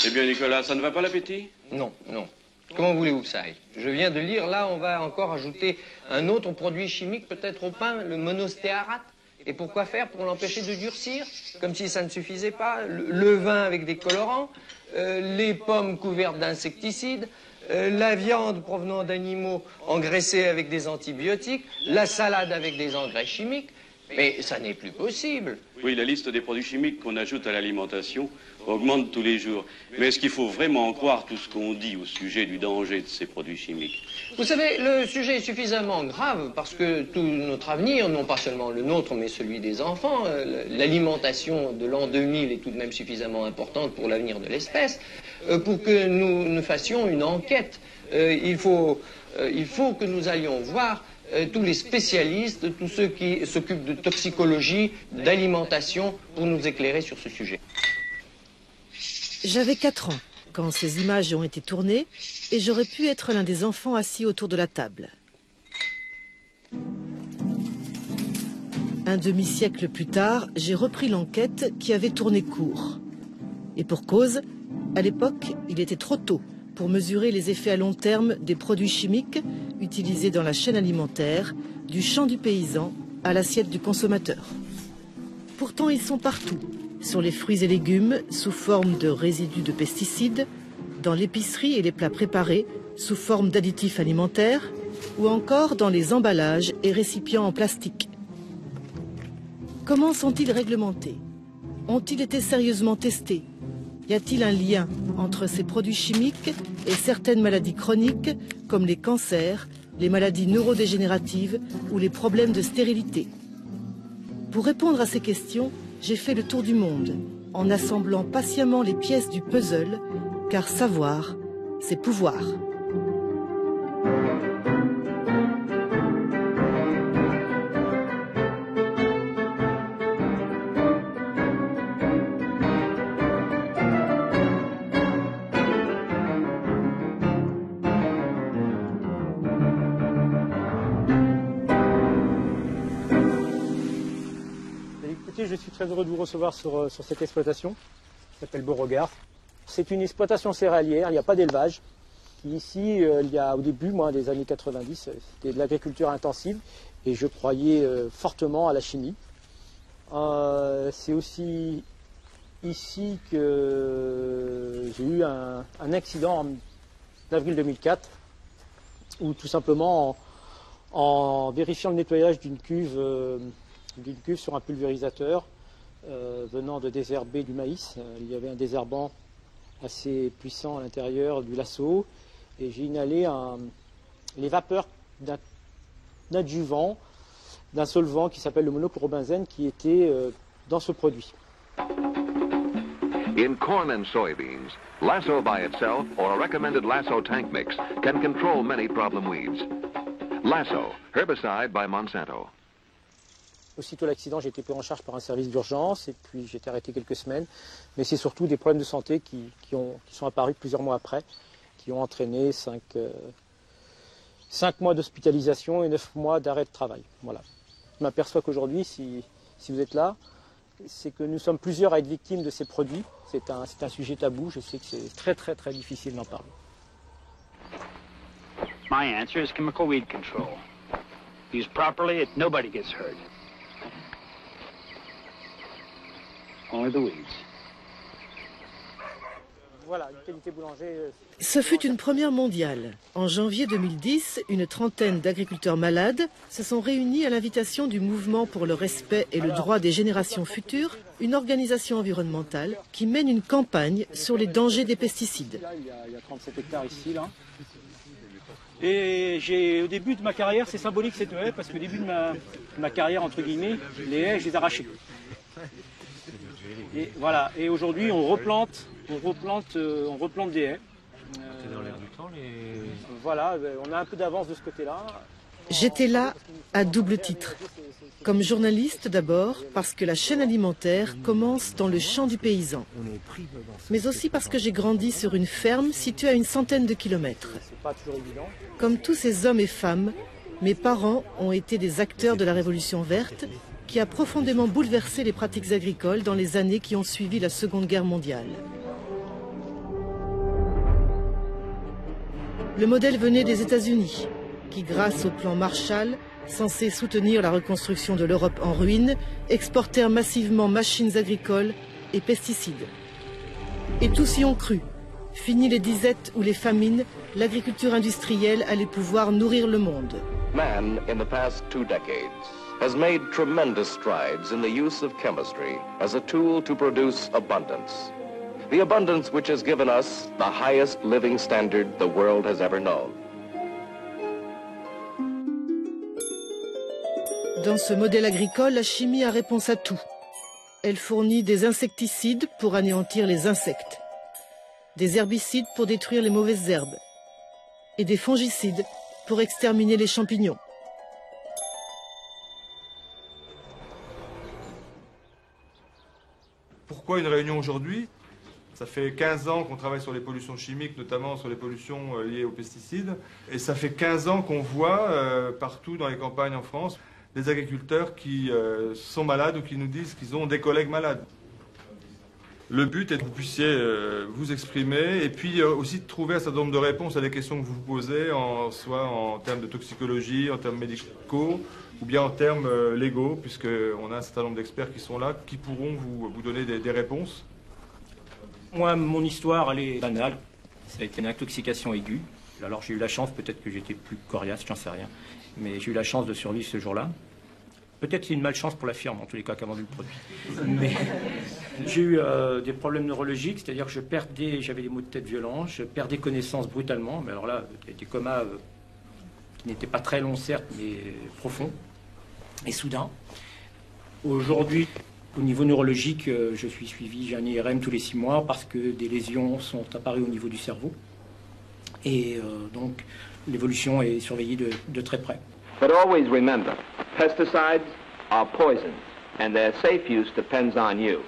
Eh bien, Nicolas, ça ne va pas l'appétit? Non, non. Comment voulez-vous que ça aille? Je viens de lire, là, on va encore ajouter un autre produit chimique, peut-être au pain, le monostéarate. Et pourquoi faire? Pour l'empêcher de durcir? Comme si ça ne suffisait pas. Le vin avec des colorants, les pommes couvertes d'insecticides, la viande provenant d'animaux engraissés avec des antibiotiques, la salade avec des engrais chimiques. Mais ça n'est plus possible. Oui, la liste des produits chimiques qu'on ajoute à l'alimentation augmente tous les jours. Mais est-ce qu'il faut vraiment en croire tout ce qu'on dit au sujet du danger de ces produits chimiques? Vous savez, le sujet est suffisamment grave parce que tout notre avenir, non pas seulement le nôtre, mais celui des enfants, l'alimentation de l'an 2000 est tout de même suffisamment importante pour l'avenir de l'espèce, pour que nous fassions une enquête. Il faut que nous allions voir tous les spécialistes, tous ceux qui s'occupent de toxicologie, d'alimentation, pour nous éclairer sur ce sujet. J'avais 4 ans quand ces images ont été tournées et j'aurais pu être l'un des enfants assis autour de la table. Un demi-siècle plus tard, j'ai repris l'enquête qui avait tourné court. Et pour cause, à l'époque, il était trop tôt pour mesurer les effets à long terme des produits chimiques utilisés dans la chaîne alimentaire, du champ du paysan à l'assiette du consommateur. Pourtant, ils sont partout, sur les fruits et légumes sous forme de résidus de pesticides, dans l'épicerie et les plats préparés sous forme d'additifs alimentaires, ou encore dans les emballages et récipients en plastique. Comment sont-ils réglementés? Ont-ils été sérieusement testés? Y a-t-il un lien entre ces produits chimiques et certaines maladies chroniques comme les cancers, les maladies neurodégénératives ou les problèmes de stérilité? Pour répondre à ces questions, j'ai fait le tour du monde en assemblant patiemment les pièces du puzzle, car savoir, c'est pouvoir. Je suis très heureux de vous recevoir sur cette exploitation qui s'appelle Beauregard. C'est une exploitation céréalière, il n'y a pas d'élevage. Ici, il y a au début, moi, des années 90, c'était de l'agriculture intensive et je croyais fortement à la chimie. C'est aussi ici que j'ai eu un accident en avril 2004 où tout simplement en vérifiant le nettoyage d'une cuve sur un pulvérisateur venant de désherber du maïs. Il y avait un désherbant assez puissant à l'intérieur du lasso et j'ai inhalé les vapeurs d'un adjuvant, d'un solvant qui s'appelle le monochlorobenzène qui était dans ce produit. In corn and soybeans, Lasso by itself or a recommended Lasso tank mix can control many problem weeds. Lasso, herbicide by Monsanto. Aussitôt l'accident, j'ai été pris en charge par un service d'urgence et puis j'ai été arrêté quelques semaines. Mais c'est surtout des problèmes de santé qui sont apparus plusieurs mois après, qui ont entraîné 5 mois d'hospitalisation et 9 mois d'arrêt de travail. Voilà. Je m'aperçois qu'aujourd'hui, si vous êtes là, c'est que nous sommes plusieurs à être victimes de ces produits. C'est un sujet tabou, je sais que c'est très très très difficile d'en parler. My answer is chemical weed control. Used properly, nobody gets hurt. Only the weeds. Voilà, une qualité boulanger. Ce fut une première mondiale. En janvier 2010, une trentaine d'agriculteurs malades se sont réunis à l'invitation du Mouvement pour le respect et le droit des générations futures, une organisation environnementale qui mène une campagne sur les dangers des pesticides. Là, il y a 37 hectares ici, là. Et au début de ma carrière, c'est symbolique cette haie, parce qu'au début de ma carrière, entre guillemets, les haies, je les arrachais. Et voilà, et aujourd'hui on replante des haies. Dans l'air du temps, Voilà, on a un peu d'avance de ce côté-là. J'étais là à double titre. Comme journaliste d'abord, parce que la chaîne alimentaire commence dans le champ du paysan. Mais aussi parce que j'ai grandi sur une ferme située à une centaine de kilomètres. C'est pas toujours évident. Comme tous ces hommes et femmes, mes parents ont été des acteurs de la Révolution verte, qui a profondément bouleversé les pratiques agricoles dans les années qui ont suivi la Seconde Guerre mondiale. Le modèle venait des États-Unis, qui, grâce au plan Marshall, censé soutenir la reconstruction de l'Europe en ruine, exportèrent massivement machines agricoles et pesticides. Et tous y ont cru. Fini les disettes ou les famines, l'agriculture industrielle allait pouvoir nourrir le monde. Man, in the past 2 decades, has made tremendous strides in the use of chemistry as a tool to produce abundance. The abundance which has given us the highest living standard the world has ever known. Dans ce modèle agricole, la chimie a réponse à tout. Elle fournit des insecticides pour anéantir les insectes, des herbicides pour détruire les mauvaises herbes et des fongicides pour exterminer les champignons. Pourquoi une réunion aujourd'hui? Ça fait 15 ans qu'on travaille sur les pollutions chimiques, notamment sur les pollutions liées aux pesticides. Et ça fait 15 ans qu'on voit partout dans les campagnes en France des agriculteurs qui sont malades ou qui nous disent qu'ils ont des collègues malades. Le but est que vous puissiez vous exprimer et puis aussi de trouver un certain nombre de réponses à des questions que vous vous posez, soit en termes de toxicologie, en termes médicaux ou bien en termes légaux, puisqu'on a un certain nombre d'experts qui sont là, qui pourront vous donner des réponses. Moi, mon histoire, elle est banale. Ça a été une intoxication aiguë. Alors j'ai eu la chance, peut-être que j'étais plus coriace, j'en sais rien. Mais j'ai eu la chance de survivre ce jour-là. Peut-être c'est une malchance pour la firme, en tous les cas, qui a vendu le produit. Mais j'ai eu des problèmes neurologiques, c'est-à-dire que j'avais des maux de tête violents, je perdais connaissance brutalement. Mais alors là, des comas qui n'étaient pas très longs, certes, mais profonds et soudains. Aujourd'hui, au niveau neurologique, je suis suivi, j'ai un IRM tous les 6 mois parce que des lésions sont apparues au niveau du cerveau. Et donc, l'évolution est surveillée de très près. But always remember, pesticides are poison, and their safe use depends on you.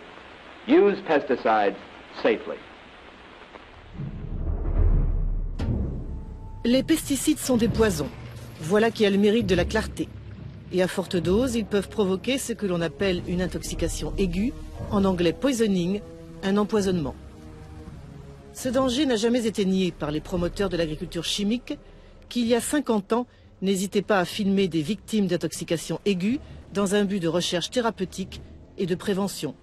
Use pesticides safely. Les pesticides sont des poisons. Voilà qui a le mérite de la clarté. Et à forte dose, ils peuvent provoquer ce que l'on appelle une intoxication aiguë, en anglais poisoning, un empoisonnement. Ce danger n'a jamais été nié par les promoteurs de l'agriculture chimique, qui, il y a 50 ans, n'hésitaient pas à filmer des victimes d'intoxication aiguë dans un but de recherche thérapeutique et de prévention.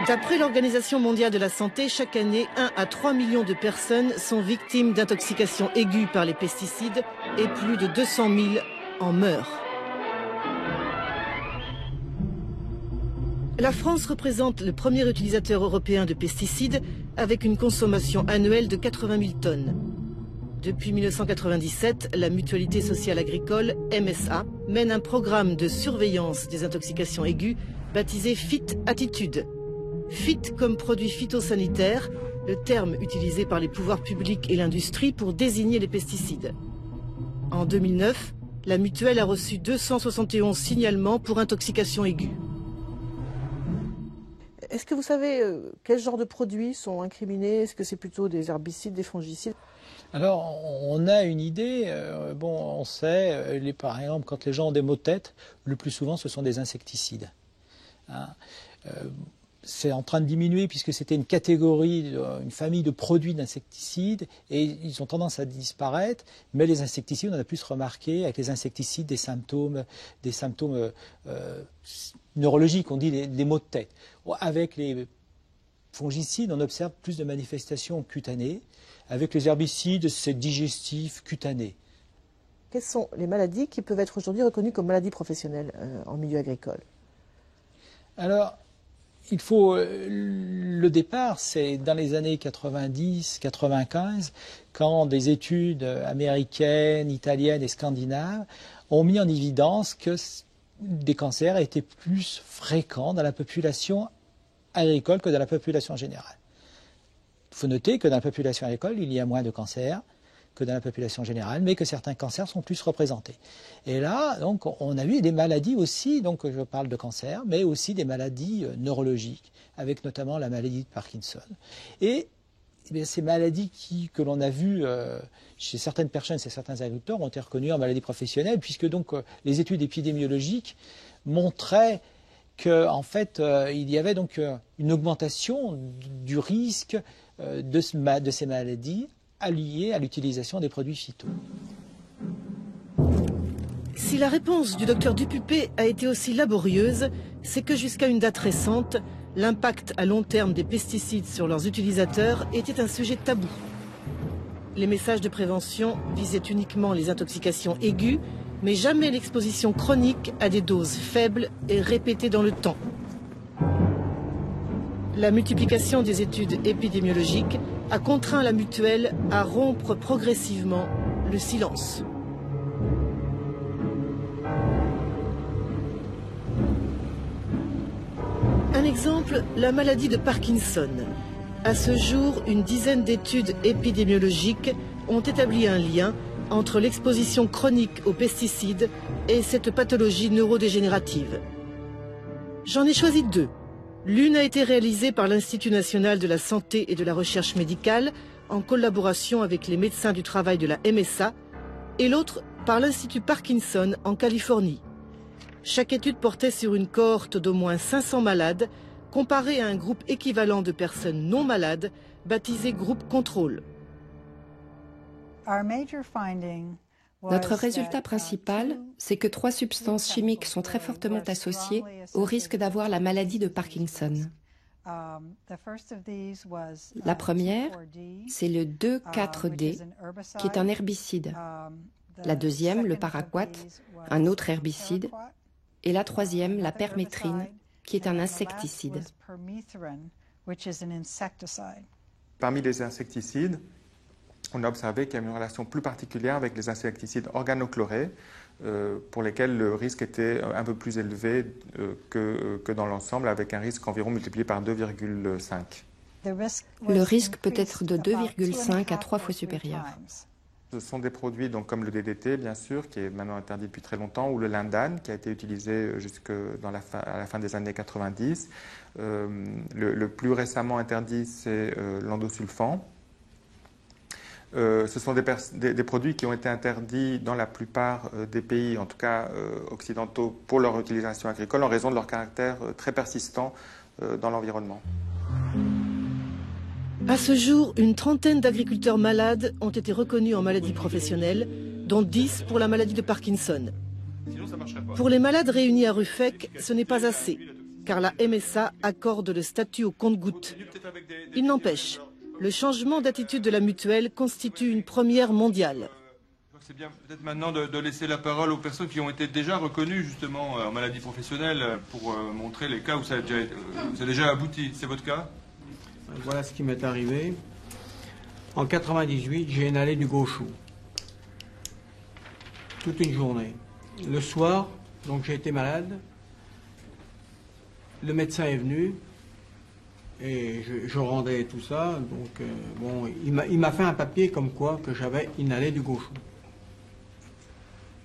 D'après l'Organisation mondiale de la santé, chaque année, 1 à 3 millions de personnes sont victimes d'intoxication aiguë par les pesticides et plus de 200 000 en meurent. La France représente le premier utilisateur européen de pesticides avec une consommation annuelle de 80 000 tonnes. Depuis 1997, la Mutualité sociale agricole, MSA, mène un programme de surveillance des intoxications aiguës baptisé FIT Attitude. FIT comme produit phytosanitaire, le terme utilisé par les pouvoirs publics et l'industrie pour désigner les pesticides. En 2009, la mutuelle a reçu 271 signalements pour intoxication aiguë. Est-ce que vous savez quel genre de produits sont incriminés? Est-ce que c'est plutôt des herbicides, des fongicides? Alors, on a une idée. On sait, par exemple, quand les gens ont des maux de tête, le plus souvent, ce sont des insecticides. Hein, c'est en train de diminuer puisque c'était une catégorie, une famille de produits d'insecticides et ils ont tendance à disparaître. Mais les insecticides, on a plus remarqué avec les insecticides des symptômes neurologiques, on dit des maux de tête. Avec les fongicides, on observe plus de manifestations cutanées. Avec les herbicides, c'est digestif, cutané. Quelles sont les maladies qui peuvent être aujourd'hui reconnues comme maladies professionnelles en milieu agricole? Alors, le départ, c'est dans les années 90-95, quand des études américaines, italiennes et scandinaves ont mis en évidence que des cancers étaient plus fréquents dans la population agricole que dans la population générale. Il faut noter que dans la population agricole, il y a moins de cancers que dans la population générale, mais que certains cancers sont plus représentés. Et là, donc, on a eu des maladies aussi, donc je parle de cancer, mais aussi des maladies neurologiques, avec notamment la maladie de Parkinson. Et ces maladies que l'on a vues chez certaines personnes, chez certains agriculteurs, ont été reconnues en maladies professionnelles, puisque donc les études épidémiologiques montraient qu'en fait, il y avait donc une augmentation du risque de ces maladies liées à l'utilisation des produits phyto. Si la réponse du docteur Dupupé a été aussi laborieuse, c'est que jusqu'à une date récente, l'impact à long terme des pesticides sur leurs utilisateurs était un sujet tabou. Les messages de prévention visaient uniquement les intoxications aiguës, mais jamais l'exposition chronique à des doses faibles et répétées dans le temps. La multiplication des études épidémiologiques a contraint la mutuelle à rompre progressivement le silence. Un exemple, la maladie de Parkinson. À ce jour, une dizaine d'études épidémiologiques ont établi un lien entre l'exposition chronique aux pesticides et cette pathologie neurodégénérative. J'en ai choisi deux. L'une a été réalisée par l'Institut national de la santé et de la recherche médicale en collaboration avec les médecins du travail de la MSA et l'autre par l'Institut Parkinson en Californie. Chaque étude portait sur une cohorte d'au moins 500 malades comparée à un groupe équivalent de personnes non malades baptisé groupe contrôle. Notre résultat principal, c'est que 3 substances chimiques sont très fortement associées au risque d'avoir la maladie de Parkinson. La première, c'est le 2,4-D, qui est un herbicide. La deuxième, le paraquat, un autre herbicide. Et la troisième, la permétrine, qui est un insecticide. Parmi les insecticides, on a observé qu'il y a une relation plus particulière avec les insecticides organochlorés, pour lesquels le risque était un peu plus élevé que dans l'ensemble, avec un risque environ multiplié par 2,5. Le risque peut être de 2,5 à 3 fois supérieur. Ce sont des produits donc, comme le DDT, bien sûr, qui est maintenant interdit depuis très longtemps, ou le Lindane, qui a été utilisé jusqu'à la fin des années 90. Le plus récemment interdit, c'est l'endosulfan. Ce sont des produits qui ont été interdits dans la plupart des pays, en tout cas occidentaux, pour leur utilisation agricole, en raison de leur caractère très persistant dans l'environnement. À ce jour, une trentaine d'agriculteurs malades ont été reconnus en maladie professionnelle, dont 10 pour la maladie de Parkinson. Pour les malades réunis à Ruffec, ce n'est pas assez, car la MSA accorde le statut au compte-gouttes. Il n'empêche, le changement d'attitude de la mutuelle constitue une première mondiale. C'est bien peut-être maintenant de laisser la parole aux personnes qui ont été déjà reconnues justement en maladie professionnelle pour montrer les cas où ça a déjà abouti. C'est votre cas ? Voilà ce qui m'est arrivé. En 98, j'ai inhalé du gauchou. Toute une journée. Le soir, donc j'ai été malade. Le médecin est venu et je rendais tout ça. Donc bon, il m'a fait un papier comme quoi que j'avais inhalé du gauchou.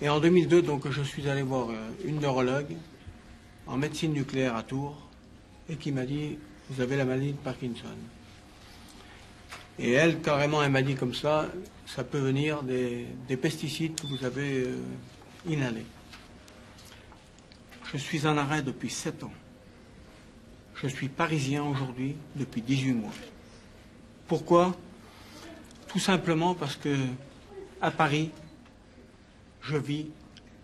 Et en 2002, donc je suis allé voir une neurologue en médecine nucléaire à Tours et qui m'a dit: vous avez la maladie de Parkinson. Et elle, carrément, elle m'a dit comme ça, ça peut venir des pesticides que vous avez inhalés. Je suis en arrêt depuis 7 ans. Je suis parisien aujourd'hui depuis 18 mois. Pourquoi? Tout simplement parce que à Paris, je vis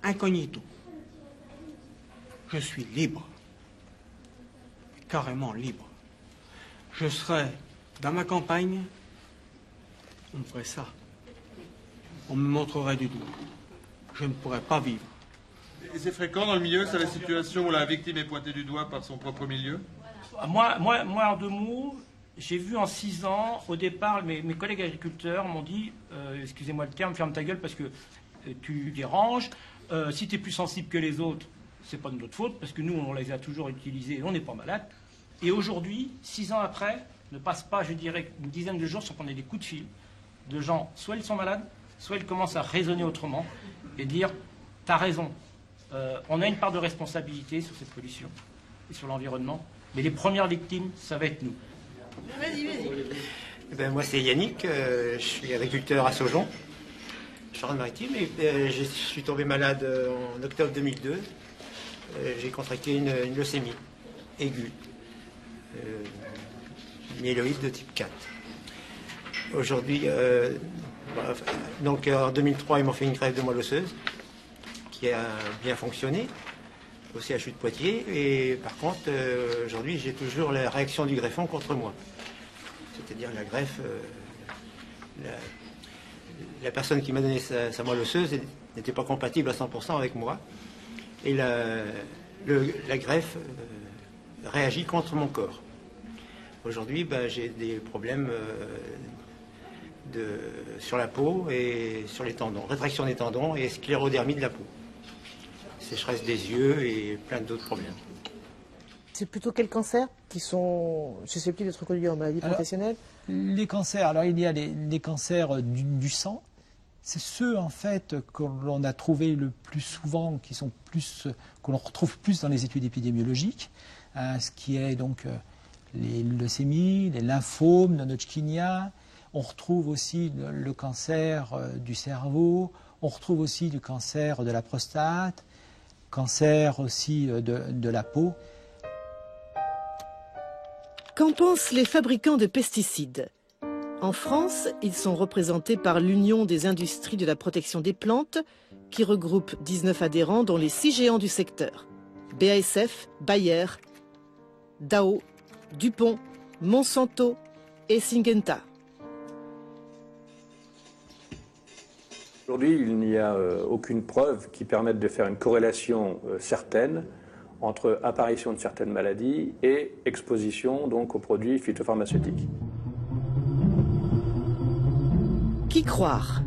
incognito. Je suis libre. Carrément libre. Je serais dans ma campagne, on me ferait ça. On me montrerait du doigt. Je ne pourrais pas vivre. Et c'est fréquent dans le milieu, c'est la situation où la victime est pointée du doigt par son propre milieu? Moi, en 2 mots, j'ai vu en 6 ans, au départ, mes collègues agriculteurs m'ont dit, excusez-moi le terme, ferme ta gueule parce que tu déranges. Si tu es plus sensible que les autres, c'est pas de notre faute, parce que nous, on les a toujours utilisés et on n'est pas malade. Et aujourd'hui, 6 ans après, ne passe pas, je dirais, une dizaine de jours sans qu'on ait des coups de fil de gens, soit ils sont malades, soit ils commencent à raisonner autrement et dire, t'as raison, on a une part de responsabilité sur cette pollution et sur l'environnement, mais les premières victimes, ça va être nous. Vas-y. Moi, c'est Yannick, je suis agriculteur à Saujon, Charente-Maritime, et je suis tombé malade en octobre 2002. J'ai contracté une leucémie aiguë, myéloïde de type 4. Aujourd'hui, donc en 2003, ils m'ont fait une greffe de moelle osseuse qui a bien fonctionné au CHU de Poitiers. Et par contre, aujourd'hui, j'ai toujours la réaction du greffon contre moi. C'est-à-dire la greffe, la personne qui m'a donné sa moelle osseuse n'était pas compatible à 100% avec moi. Et la greffe réagit contre mon corps. Aujourd'hui, j'ai des problèmes sur la peau et sur les tendons, rétraction des tendons et sclérodermie de la peau, sécheresse des yeux et plein d'autres problèmes. C'est plutôt quels cancers qui sont susceptibles d'être reconnus en maladie professionnelle? Les cancers, alors il y a les cancers du sang. C'est ceux en fait que l'on a trouvé le plus souvent, que l'on retrouve plus dans les études épidémiologiques, ce qui est donc les leucémies, les lymphomes, non-Hodgkinien. On retrouve aussi le cancer du cerveau, on retrouve aussi du cancer de la prostate, cancer aussi de la peau. Qu'en pensent les fabricants de pesticides? En France, ils sont représentés par l'Union des industries de la protection des plantes, qui regroupe 19 adhérents dont les 6 géants du secteur. BASF, Bayer, Dow, DuPont, Monsanto et Syngenta. Aujourd'hui, il n'y a aucune preuve qui permette de faire une corrélation certaine entre apparition de certaines maladies et exposition donc aux produits phytopharmaceutiques. Qui croire?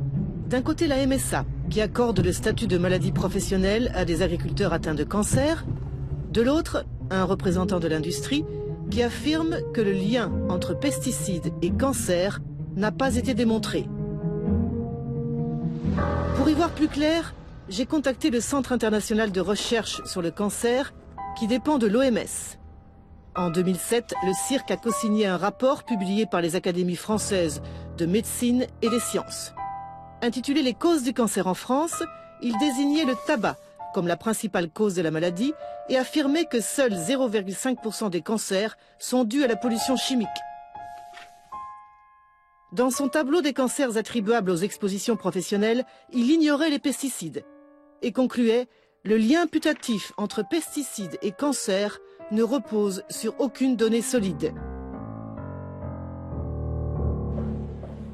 D'un côté, la MSA, qui accorde le statut de maladie professionnelle à des agriculteurs atteints de cancer. De l'autre, un représentant de l'industrie qui affirme que le lien entre pesticides et cancer n'a pas été démontré. Pour y voir plus clair, j'ai contacté le Centre international de recherche sur le cancer qui dépend de l'OMS. En 2007, le CIRC a co-signé un rapport publié par les académies françaises de médecine et des sciences. Intitulé « Les causes du cancer en France », il désignait le tabac comme la principale cause de la maladie et affirmait que seuls 0,5% des cancers sont dus à la pollution chimique. Dans son tableau des cancers attribuables aux expositions professionnelles, il ignorait les pesticides et concluait « Le lien putatif entre pesticides et cancer ne repose sur aucune donnée solide ».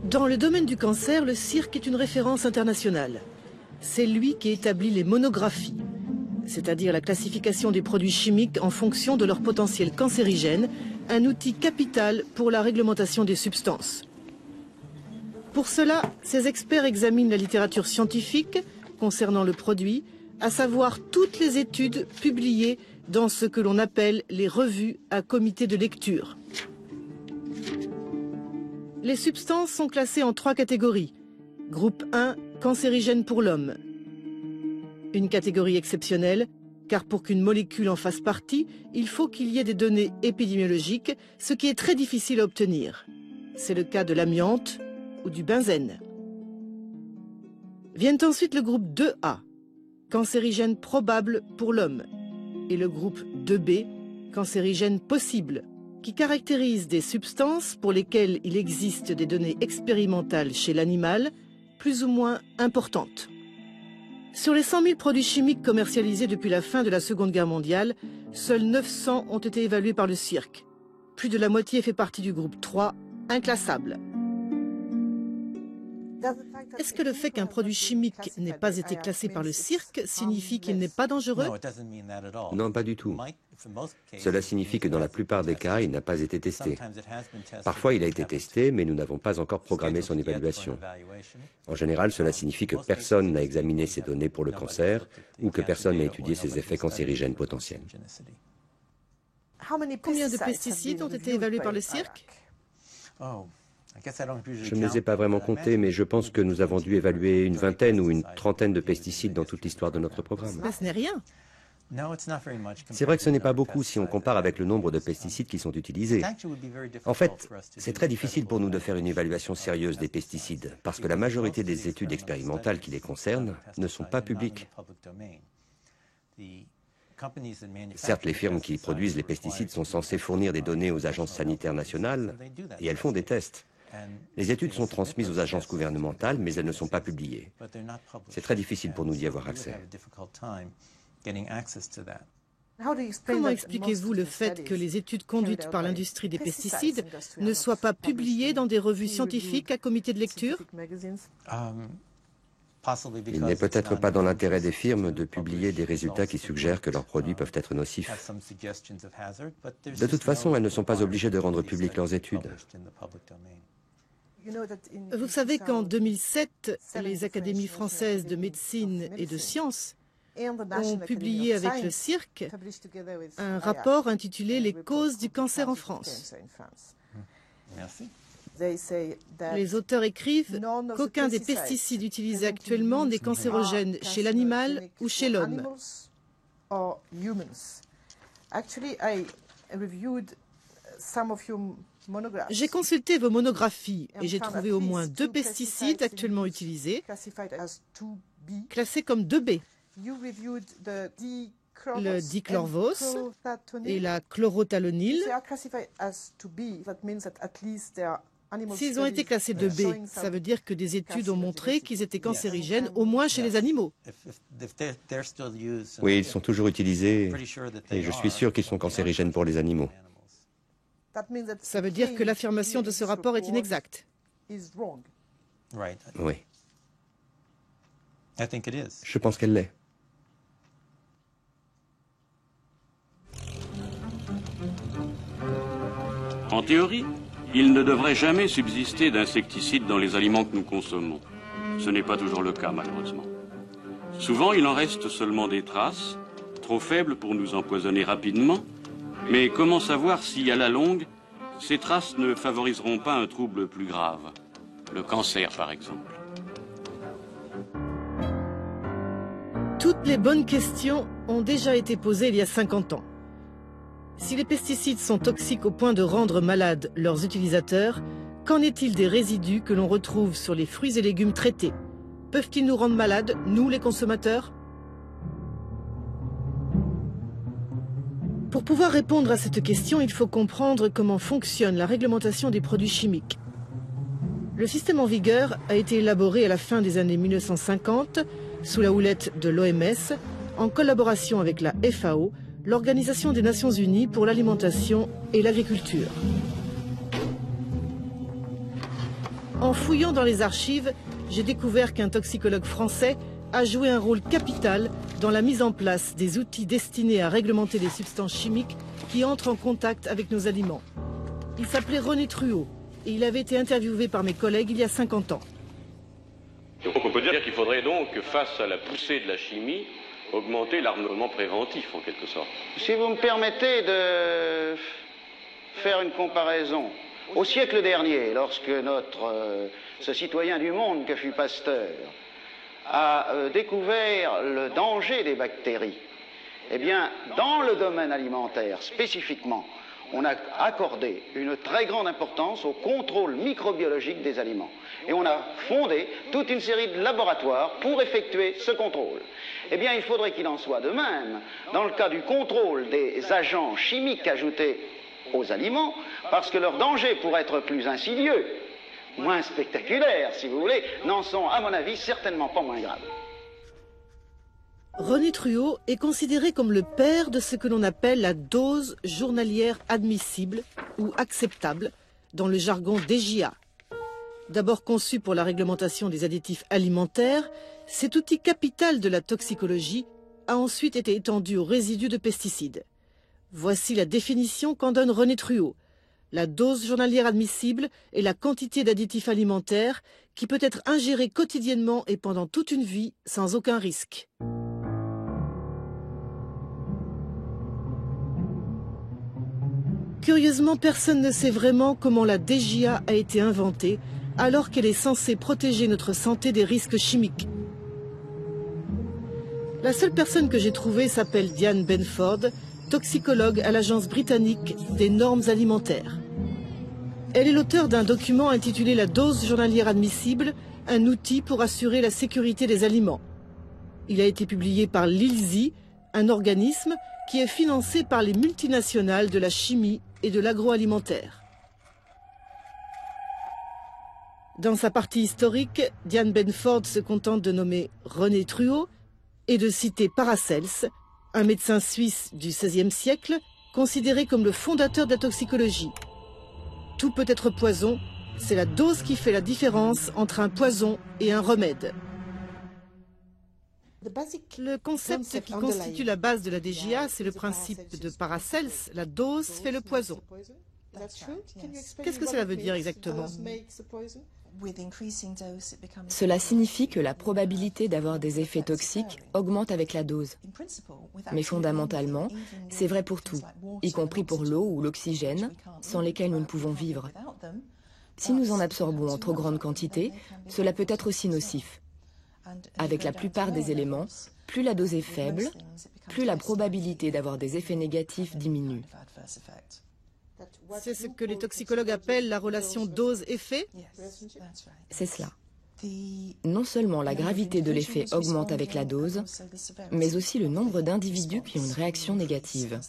Dans le domaine du cancer, le CIRC est une référence internationale. C'est lui qui établit les monographies, c'est-à-dire la classification des produits chimiques en fonction de leur potentiel cancérigène, un outil capital pour la réglementation des substances. Pour cela, ces experts examinent la littérature scientifique concernant le produit, à savoir toutes les études publiées dans ce que l'on appelle les revues à comité de lecture. Les substances sont classées en 3 catégories. Groupe 1, cancérigène pour l'homme. Une catégorie exceptionnelle, car pour qu'une molécule en fasse partie, il faut qu'il y ait des données épidémiologiques, ce qui est très difficile à obtenir. C'est le cas de l'amiante ou du benzène. Viennent ensuite le groupe 2A, cancérigène probable pour l'homme, et le groupe 2B, cancérigène possible, qui caractérise des substances pour lesquelles il existe des données expérimentales chez l'animal, plus ou moins importantes. Sur les 100 000 produits chimiques commercialisés depuis la fin de la Seconde Guerre mondiale, seuls 900 ont été évalués par le CIRC. Plus de la moitié fait partie du groupe 3, inclassable. Est-ce que le fait qu'un produit chimique n'ait pas été classé par le CIRC signifie qu'il n'est pas dangereux? Non, pas du tout. Cela signifie que dans la plupart des cas, il n'a pas été testé. Parfois, il a été testé, mais nous n'avons pas encore programmé son évaluation. En général, cela signifie que personne n'a examiné ces données pour le cancer ou que personne n'a étudié ses effets cancérigènes potentiels. Combien de pesticides ont été évalués par le CIRC? Je ne les ai pas vraiment comptés, mais je pense que nous avons dû évaluer une vingtaine ou une trentaine de pesticides dans toute l'histoire de notre programme. Ce n'est rien. C'est vrai que ce n'est pas beaucoup si on compare avec le nombre de pesticides qui sont utilisés. En fait, c'est très difficile pour nous de faire une évaluation sérieuse des pesticides, parce que la majorité des études expérimentales qui les concernent ne sont pas publiques. Certes, les firmes qui produisent les pesticides sont censées fournir des données aux agences sanitaires nationales, et elles font des tests. Les études sont transmises aux agences gouvernementales, mais elles ne sont pas publiées. C'est très difficile pour nous d'y avoir accès. Comment expliquez-vous le fait que les études conduites par l'industrie des pesticides ne soient pas publiées dans des revues scientifiques à comité de lecture? Il n'est peut-être pas dans l'intérêt des firmes de publier des résultats qui suggèrent que leurs produits peuvent être nocifs. De toute façon, elles ne sont pas obligées de rendre publiques leurs études. Vous savez qu'en 2007, les académies françaises de médecine et de sciences ont publié avec le cirque un rapport intitulé « Les causes du cancer en France ». Merci. Les auteurs écrivent qu'aucun des pesticides utilisés actuellement n'est cancérogène chez l'animal ou chez l'homme. J'ai consulté vos monographies et j'ai trouvé au moins 2 pesticides actuellement utilisés, classés comme 2B. Le dichlorvos et la chlorothalonil. S'ils ont été classés 2B, ça veut dire que des études ont montré qu'ils étaient cancérigènes, au moins chez les animaux. Oui, ils sont toujours utilisés et je suis sûr qu'ils sont cancérigènes pour les animaux. Ça veut dire que l'affirmation de ce rapport est inexacte. Oui. Je pense qu'elle l'est. En théorie, il ne devrait jamais subsister d'insecticides dans les aliments que nous consommons. Ce n'est pas toujours le cas, malheureusement. Souvent, il en reste seulement des traces, trop faibles pour nous empoisonner rapidement. Mais comment savoir si, à la longue, ces traces ne favoriseront pas un trouble plus grave? Le cancer, par exemple. Toutes les bonnes questions ont déjà été posées il y a 50 ans. Si les pesticides sont toxiques au point de rendre malades leurs utilisateurs, qu'en est-il des résidus que l'on retrouve sur les fruits et légumes traités? Peuvent-ils nous rendre malades, nous les consommateurs? Pour pouvoir répondre à cette question, il faut comprendre comment fonctionne la réglementation des produits chimiques. Le système en vigueur a été élaboré à la fin des années 1950 sous la houlette de l'OMS en collaboration avec la FAO, l'Organisation des Nations Unies pour l'alimentation et l'agriculture. En fouillant dans les archives, j'ai découvert qu'un toxicologue français a joué un rôle capital dans la mise en place des outils destinés à réglementer les substances chimiques qui entrent en contact avec nos aliments. Il s'appelait René Truot et il avait été interviewé par mes collègues il y a 50 ans. Donc on peut dire qu'il faudrait donc, face à la poussée de la chimie, augmenter l'armement préventif, en quelque sorte. Si vous me permettez de faire une comparaison, au siècle dernier, lorsque ce citoyen du monde que fut Pasteur a découvert le danger des bactéries, eh bien, dans le domaine alimentaire spécifiquement, on a accordé une très grande importance au contrôle microbiologique des aliments. Et on a fondé toute une série de laboratoires pour effectuer ce contrôle. Eh bien, il faudrait qu'il en soit de même dans le cas du contrôle des agents chimiques ajoutés aux aliments, parce que leurs dangers, pour être plus insidieux, moins spectaculaires, si vous voulez, n'en sont, à mon avis, certainement pas moins graves. René Truot est considéré comme le père de ce que l'on appelle la dose journalière admissible ou acceptable dans le jargon DJA. D'abord conçu pour la réglementation des additifs alimentaires, cet outil capital de la toxicologie a ensuite été étendu aux résidus de pesticides. Voici la définition qu'en donne René Truot. La dose journalière admissible est la quantité d'additifs alimentaires qui peut être ingérée quotidiennement et pendant toute une vie sans aucun risque. Curieusement, personne ne sait vraiment comment la DJA a été inventée, alors qu'elle est censée protéger notre santé des risques chimiques. La seule personne que j'ai trouvée s'appelle Diane Benford, toxicologue à l'Agence britannique des normes alimentaires. Elle est l'auteure d'un document intitulé « La dose journalière admissible, un outil pour assurer la sécurité des aliments ». Il a été publié par l'ILSI, un organisme qui est financé par les multinationales de la chimie et de l'agroalimentaire. Dans sa partie historique, Diane Benford se contente de nommer René Truhaut et de citer Paracels, un médecin suisse du XVIe siècle, considéré comme le fondateur de la toxicologie. Tout peut être poison, c'est la dose qui fait la différence entre un poison et un remède. Le concept qui constitue la base de la DJA, c'est le principe de Paracels, la dose fait le poison. Qu'est-ce que cela veut dire exactement? Cela signifie que la probabilité d'avoir des effets toxiques augmente avec la dose. Mais fondamentalement, c'est vrai pour tout, y compris pour l'eau ou l'oxygène, sans lesquels nous ne pouvons vivre. Si nous en absorbons en trop grande quantité, cela peut être aussi nocif. Avec la plupart des éléments, plus la dose est faible, plus la probabilité d'avoir des effets négatifs diminue. C'est ce que les toxicologues appellent la relation dose-effet? C'est cela. Non seulement la gravité de l'effet augmente avec la dose, mais aussi le nombre d'individus qui ont une réaction négative.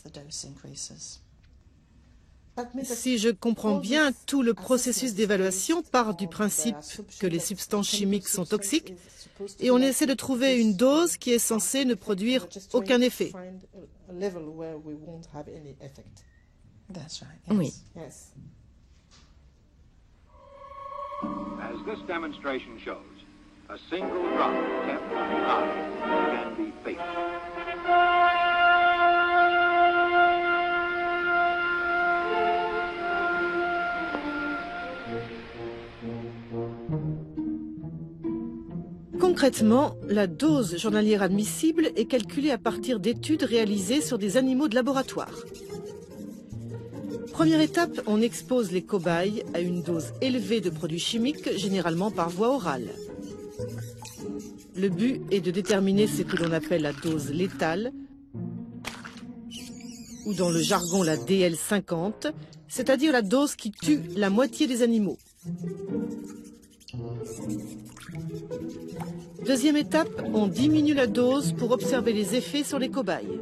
Si je comprends bien, tout le processus d'évaluation part du principe que les substances chimiques sont toxiques et on essaie de trouver une dose qui est censée ne produire aucun effet. Oui. As this demonstration shows, a single drop kept in the eye can be fatal. Concrètement, la dose journalière admissible est calculée à partir d'études réalisées sur des animaux de laboratoire. Première étape, on expose les cobayes à une dose élevée de produits chimiques, généralement par voie orale. Le but est de déterminer ce que l'on appelle la dose létale, ou dans le jargon la DL50, c'est-à-dire la dose qui tue la moitié des animaux. Deuxième étape, on diminue la dose pour observer les effets sur les cobayes.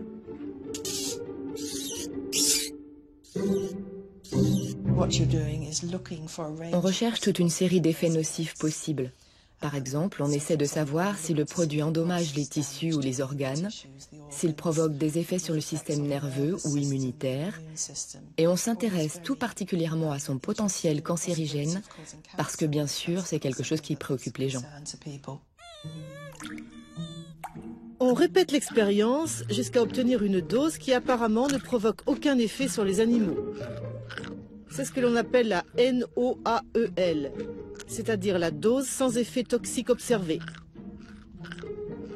On recherche toute une série d'effets nocifs possibles. Par exemple, on essaie de savoir si le produit endommage les tissus ou les organes, s'il provoque des effets sur le système nerveux ou immunitaire, et on s'intéresse tout particulièrement à son potentiel cancérigène, parce que bien sûr, c'est quelque chose qui préoccupe les gens. On répète l'expérience jusqu'à obtenir une dose qui apparemment ne provoque aucun effet sur les animaux. C'est ce que l'on appelle la NOAEL, c'est-à-dire la dose sans effet toxique observé.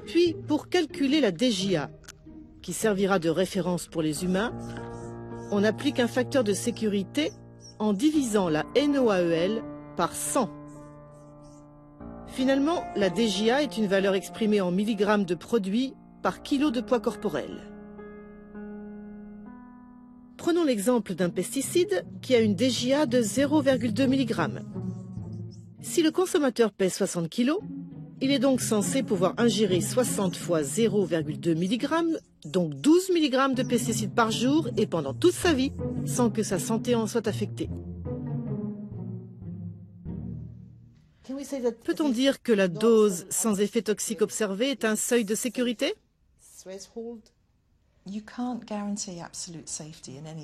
Puis, pour calculer la DJA, qui servira de référence pour les humains, on applique un facteur de sécurité en divisant la NOAEL par 100. Finalement, la DJA est une valeur exprimée en milligrammes de produit par kilo de poids corporel. Prenons l'exemple d'un pesticide qui a une DJA de 0,2 mg. Si le consommateur pèse 60 kg, il est donc censé pouvoir ingérer 60 fois 0,2 mg, donc 12 mg de pesticides par jour et pendant toute sa vie, sans que sa santé en soit affectée. Peut-on dire que la dose sans effet toxique observé est un seuil de sécurité?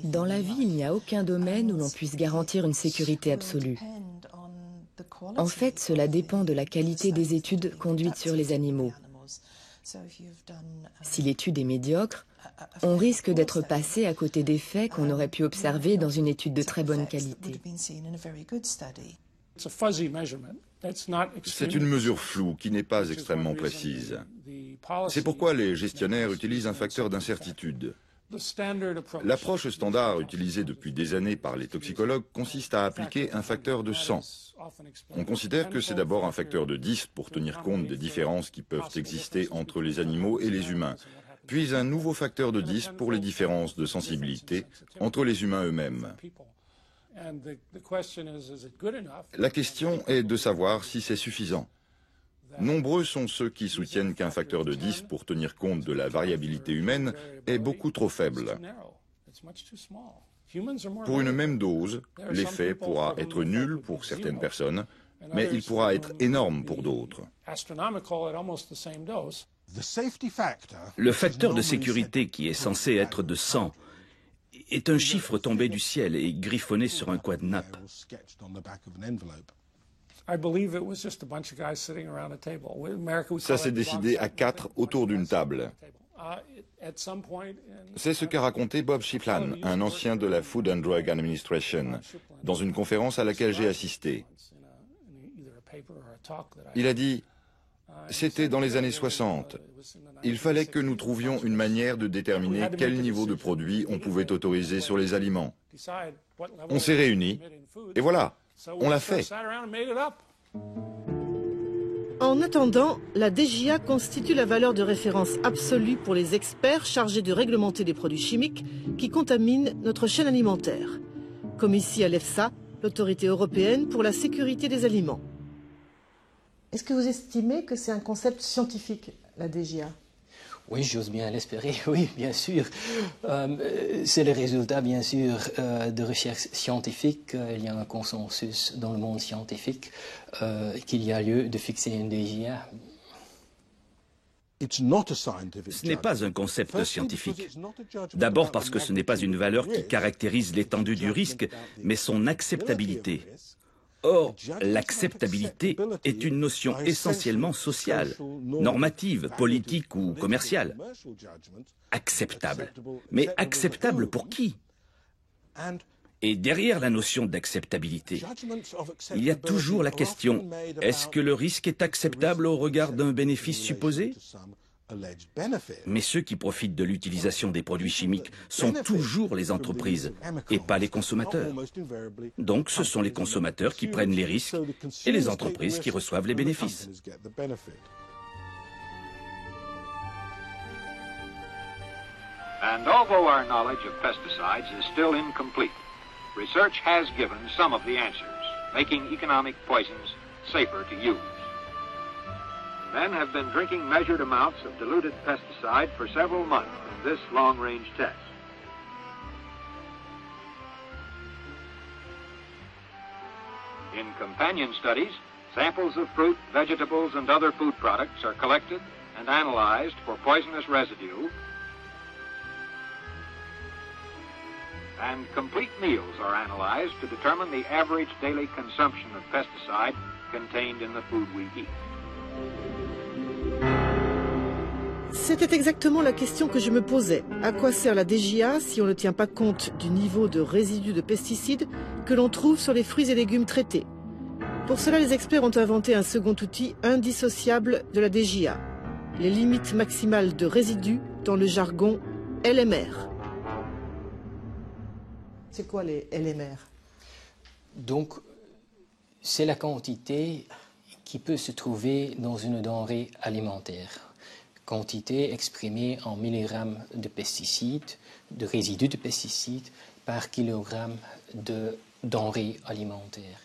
Dans la vie, il n'y a aucun domaine où l'on puisse garantir une sécurité absolue. En fait, cela dépend de la qualité des études conduites sur les animaux. Si l'étude est médiocre, on risque d'être passé à côté d'effets qu'on aurait pu observer dans une étude de très bonne qualité. C'est une mesure floue qui n'est pas extrêmement précise. C'est pourquoi les gestionnaires utilisent un facteur d'incertitude. L'approche standard utilisée depuis des années par les toxicologues consiste à appliquer un facteur de 100. On considère que c'est d'abord un facteur de 10 pour tenir compte des différences qui peuvent exister entre les animaux et les humains, puis un nouveau facteur de 10 pour les différences de sensibilité entre les humains eux-mêmes. La question est de savoir si c'est suffisant. Nombreux sont ceux qui soutiennent qu'un facteur de 10 pour tenir compte de la variabilité humaine est beaucoup trop faible. Pour une même dose, l'effet pourra être nul pour certaines personnes, mais il pourra être énorme pour d'autres. Le facteur de sécurité qui est censé être de 100 est un chiffre tombé du ciel et griffonné sur un coin de nappe. Ça s'est décidé à 4 autour d'une table. C'est ce qu'a raconté Bob Shiplan, un ancien de la Food and Drug Administration, dans une conférence à laquelle j'ai assisté. Il a dit « C'était dans les années 60. Il fallait que nous trouvions une manière de déterminer quel niveau de produit on pouvait autoriser sur les aliments. On s'est réunis, et voilà, on l'a fait. » En attendant, la DGA constitue la valeur de référence absolue pour les experts chargés de réglementer les produits chimiques qui contaminent notre chaîne alimentaire, comme ici à l'EFSA, l'autorité européenne pour la sécurité des aliments. Est-ce que vous estimez que c'est un concept scientifique, la DGA ? Oui, j'ose bien l'espérer, oui, bien sûr. C'est le résultat, bien sûr, de recherches scientifiques. Il y a un consensus dans le monde scientifique qu'il y a lieu de fixer une DGA. Ce n'est pas un concept scientifique. D'abord parce que ce n'est pas une valeur qui caractérise l'étendue du risque, mais son acceptabilité. Or, l'acceptabilité est une notion essentiellement sociale, normative, politique ou commerciale. Acceptable. Mais acceptable pour qui? Et derrière la notion d'acceptabilité, il y a toujours la question, est-ce que le risque est acceptable au regard d'un bénéfice supposé? Mais ceux qui profitent de l'utilisation des produits chimiques sont toujours les entreprises et pas les consommateurs. Donc ce sont les consommateurs qui prennent les risques et les entreprises qui reçoivent les bénéfices. And although our knowledge of pesticides is still incomplete, research has given some of the answers, making economic poisons safer to use. Men have been drinking measured amounts of diluted pesticide for several months in this long-range test. In companion studies, samples of fruit, vegetables, and other food products are collected and analyzed for poisonous residue, and complete meals are analyzed to determine the average daily consumption of pesticide contained in the food we eat. C'était exactement la question que je me posais. À quoi sert la DGA si on ne tient pas compte du niveau de résidus de pesticides que l'on trouve sur les fruits et légumes traités? Pour cela, les experts ont inventé un second outil indissociable de la DGA, les limites maximales de résidus, dans le jargon LMR. C'est quoi les LMR? Donc, c'est la quantité qui peut se trouver dans une denrée alimentaire. Quantité exprimée en milligrammes de pesticides, de résidus de pesticides par kilogramme de denrées alimentaires.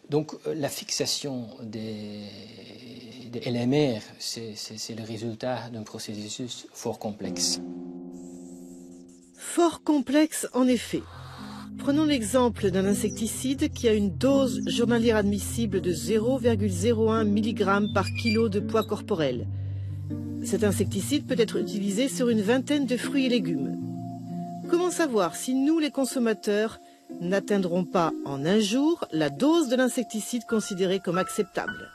Donc la fixation des LMR, c'est le résultat d'un processus fort complexe. Fort complexe en effet. Prenons l'exemple d'un insecticide qui a une dose journalière admissible de 0,01 mg par kilo de poids corporel. Cet insecticide peut être utilisé sur une vingtaine de fruits et légumes. Comment savoir si nous, les consommateurs, n'atteindrons pas en un jour la dose de l'insecticide considérée comme acceptable?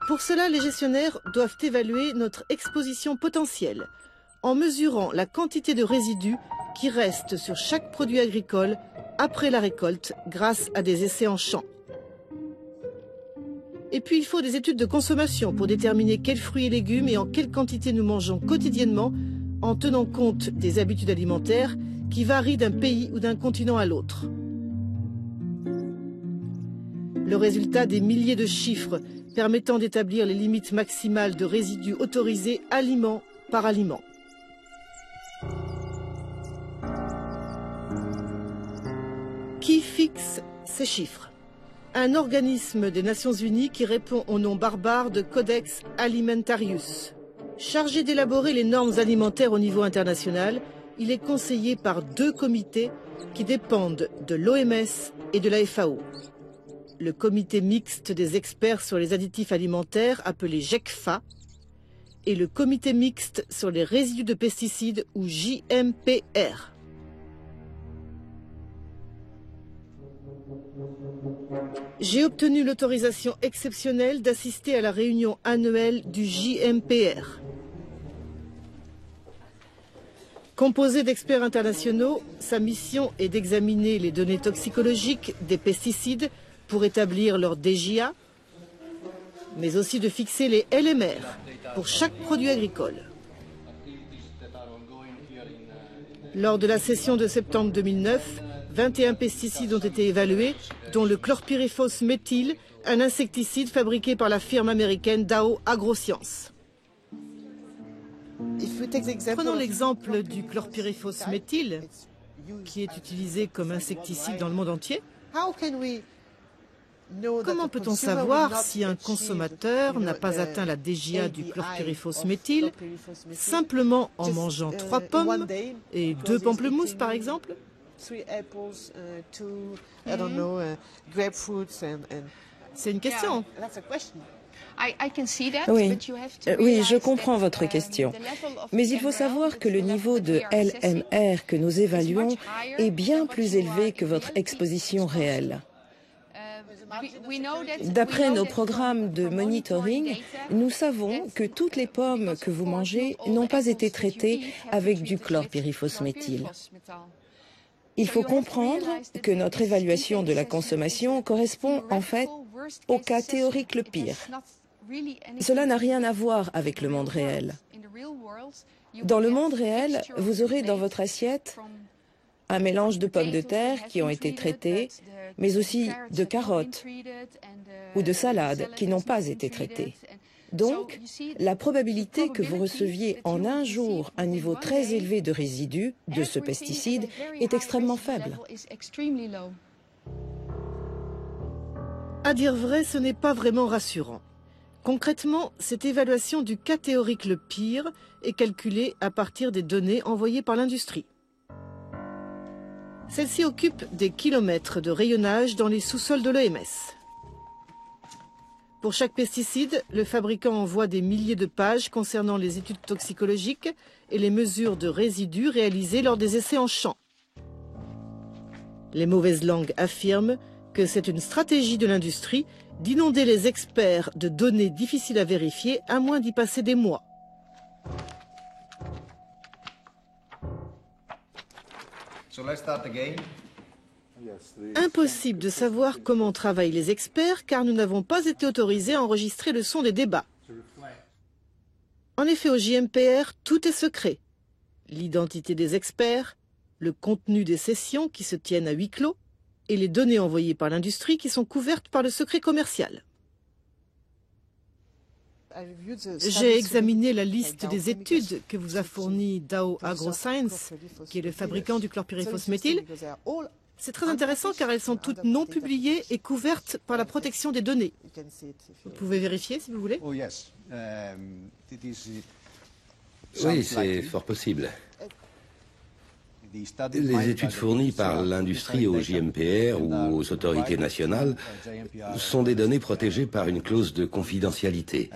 Pour cela, les gestionnaires doivent évaluer notre exposition potentielle en mesurant la quantité de résidus qui restent sur chaque produit agricole après la récolte grâce à des essais en champ. Et puis il faut des études de consommation pour déterminer quels fruits et légumes et en quelle quantité nous mangeons quotidiennement en tenant compte des habitudes alimentaires qui varient d'un pays ou d'un continent à l'autre. Le résultat des milliers de chiffres permettant d'établir les limites maximales de résidus autorisés aliment par aliment. Qui fixe ces chiffres? Un organisme des Nations Unies qui répond au nom barbare de Codex Alimentarius. Chargé d'élaborer les normes alimentaires au niveau international, il est conseillé par 2 comités qui dépendent de l'OMS et de la FAO. Le comité mixte des experts sur les additifs alimentaires, appelé GECFA, et le comité mixte sur les résidus de pesticides, ou JMPR. J'ai obtenu l'autorisation exceptionnelle d'assister à la réunion annuelle du JMPR. Composé d'experts internationaux, sa mission est d'examiner les données toxicologiques des pesticides pour établir leur DJA, mais aussi de fixer les LMR pour chaque produit agricole. Lors de la session de septembre 2009, 21 pesticides ont été évalués, dont le chlorpyrifos méthyle, un insecticide fabriqué par la firme américaine Dow AgroScience. Prenons l'exemple du chlorpyrifos méthyle, qui est utilisé comme insecticide dans le monde entier. Comment peut-on savoir si un consommateur n'a pas atteint la DJA du chlorpyrifos méthyle simplement en mangeant 3 pommes et 2 pamplemousses par exemple? C'est une question. Oui, je comprends votre question. Mais il faut savoir que le niveau de LMR que nous évaluons est bien plus élevé que votre exposition réelle. D'après nos programmes de monitoring, nous savons que toutes les pommes que vous mangez n'ont pas été traitées avec du chlorpyrifos méthyle. Il faut comprendre que notre évaluation de la consommation correspond en fait au cas théorique le pire. Cela n'a rien à voir avec le monde réel. Dans le monde réel, vous aurez dans votre assiette un mélange de pommes de terre qui ont été traitées, mais aussi de carottes ou de salades qui n'ont pas été traitées. Donc, la probabilité que vous receviez en un jour un niveau très élevé de résidus de ce pesticide est extrêmement faible. À dire vrai, ce n'est pas vraiment rassurant. Concrètement, cette évaluation du cas théorique le pire est calculée à partir des données envoyées par l'industrie. Celle-ci occupe des kilomètres de rayonnage dans les sous-sols de l'OMS. Pour chaque pesticide, le fabricant envoie des milliers de pages concernant les études toxicologiques et les mesures de résidus réalisées lors des essais en champ. Les mauvaises langues affirment que c'est une stratégie de l'industrie d'inonder les experts de données difficiles à vérifier à moins d'y passer des mois. Impossible de savoir comment travaillent les experts car nous n'avons pas été autorisés à enregistrer le son des débats. En effet, au JMPR, tout est secret. L'identité des experts, le contenu des sessions qui se tiennent à huis clos et les données envoyées par l'industrie qui sont couvertes par le secret commercial. J'ai examiné la liste des études que vous a fournie Dow AgroScience, qui est le fabricant du chlorpyrifos méthyle. C'est très intéressant car elles sont toutes non publiées et couvertes par la protection des données. Vous pouvez vérifier si vous voulez. Oui, c'est fort possible. Les études fournies par l'industrie au JMPR ou aux autorités nationales sont des données protégées par une clause de confidentialité.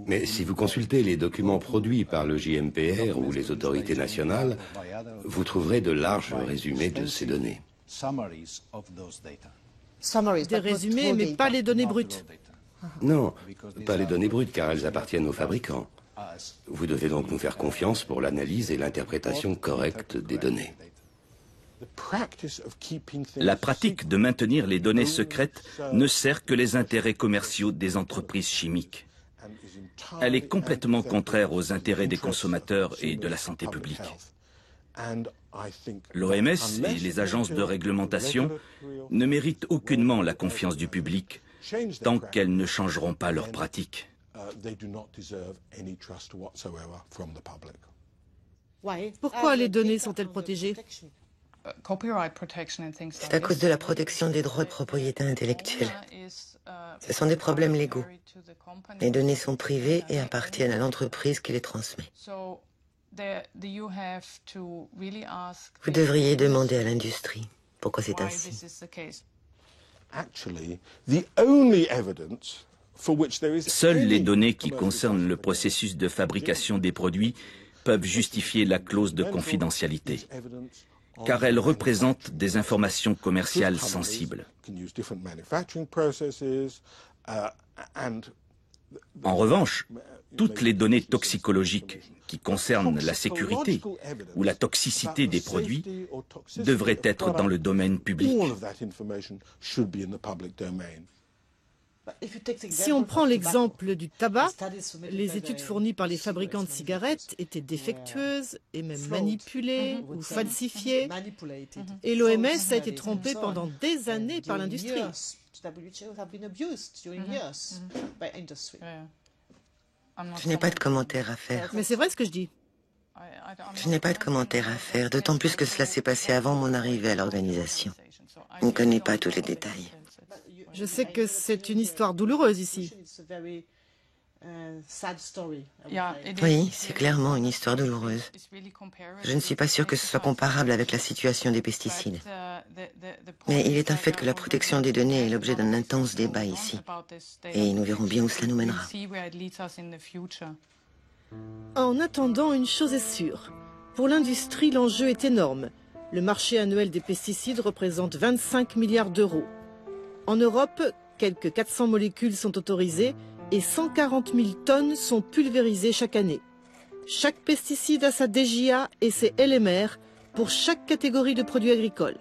Mais si vous consultez les documents produits par le JMPR ou les autorités nationales, vous trouverez de larges résumés de ces données. Des résumés, mais pas les données brutes. Non, pas les données brutes car elles appartiennent aux fabricants. Vous devez donc nous faire confiance pour l'analyse et l'interprétation correcte des données. La pratique de maintenir les données secrètes ne sert que les intérêts commerciaux des entreprises chimiques. Elle est complètement contraire aux intérêts des consommateurs et de la santé publique. L'OMS et les agences de réglementation ne méritent aucunement la confiance du public tant qu'elles ne changeront pas leurs pratiques. Pourquoi les données sont-elles protégées? C'est à cause de la protection des droits de propriété intellectuelle. Ce sont des problèmes légaux. Les données sont privées et appartiennent à l'entreprise qui les transmet. Vous devriez demander à l'industrie pourquoi c'est ainsi. Seules les données qui concernent le processus de fabrication des produits peuvent justifier la clause de confidentialité, car elles représentent des informations commerciales sensibles. En revanche, toutes les données toxicologiques qui concernent la sécurité ou la toxicité des produits devraient être dans le domaine public. Si on prend l'exemple du tabac, les études fournies par les fabricants de cigarettes étaient défectueuses et même manipulées ou falsifiées. Et l'OMS a été trompée pendant des années par l'industrie. Je n'ai pas de commentaires à faire. Mais c'est vrai ce que je dis. Je n'ai pas de commentaires à faire, d'autant plus que cela s'est passé avant mon arrivée à l'organisation. Je ne connais pas tous les détails. Je sais que c'est une histoire douloureuse ici. Oui, c'est clairement une histoire douloureuse. Je ne suis pas sûre que ce soit comparable avec la situation des pesticides. Mais il est un fait que la protection des données est l'objet d'un intense débat ici. Et nous verrons bien où cela nous mènera. En attendant, une chose est sûre. Pour l'industrie, l'enjeu est énorme. Le marché annuel des pesticides représente 25 milliards d'euros. En Europe, quelques 400 molécules sont autorisées et 140 000 tonnes sont pulvérisées chaque année. Chaque pesticide a sa DJA et ses LMR pour chaque catégorie de produits agricoles.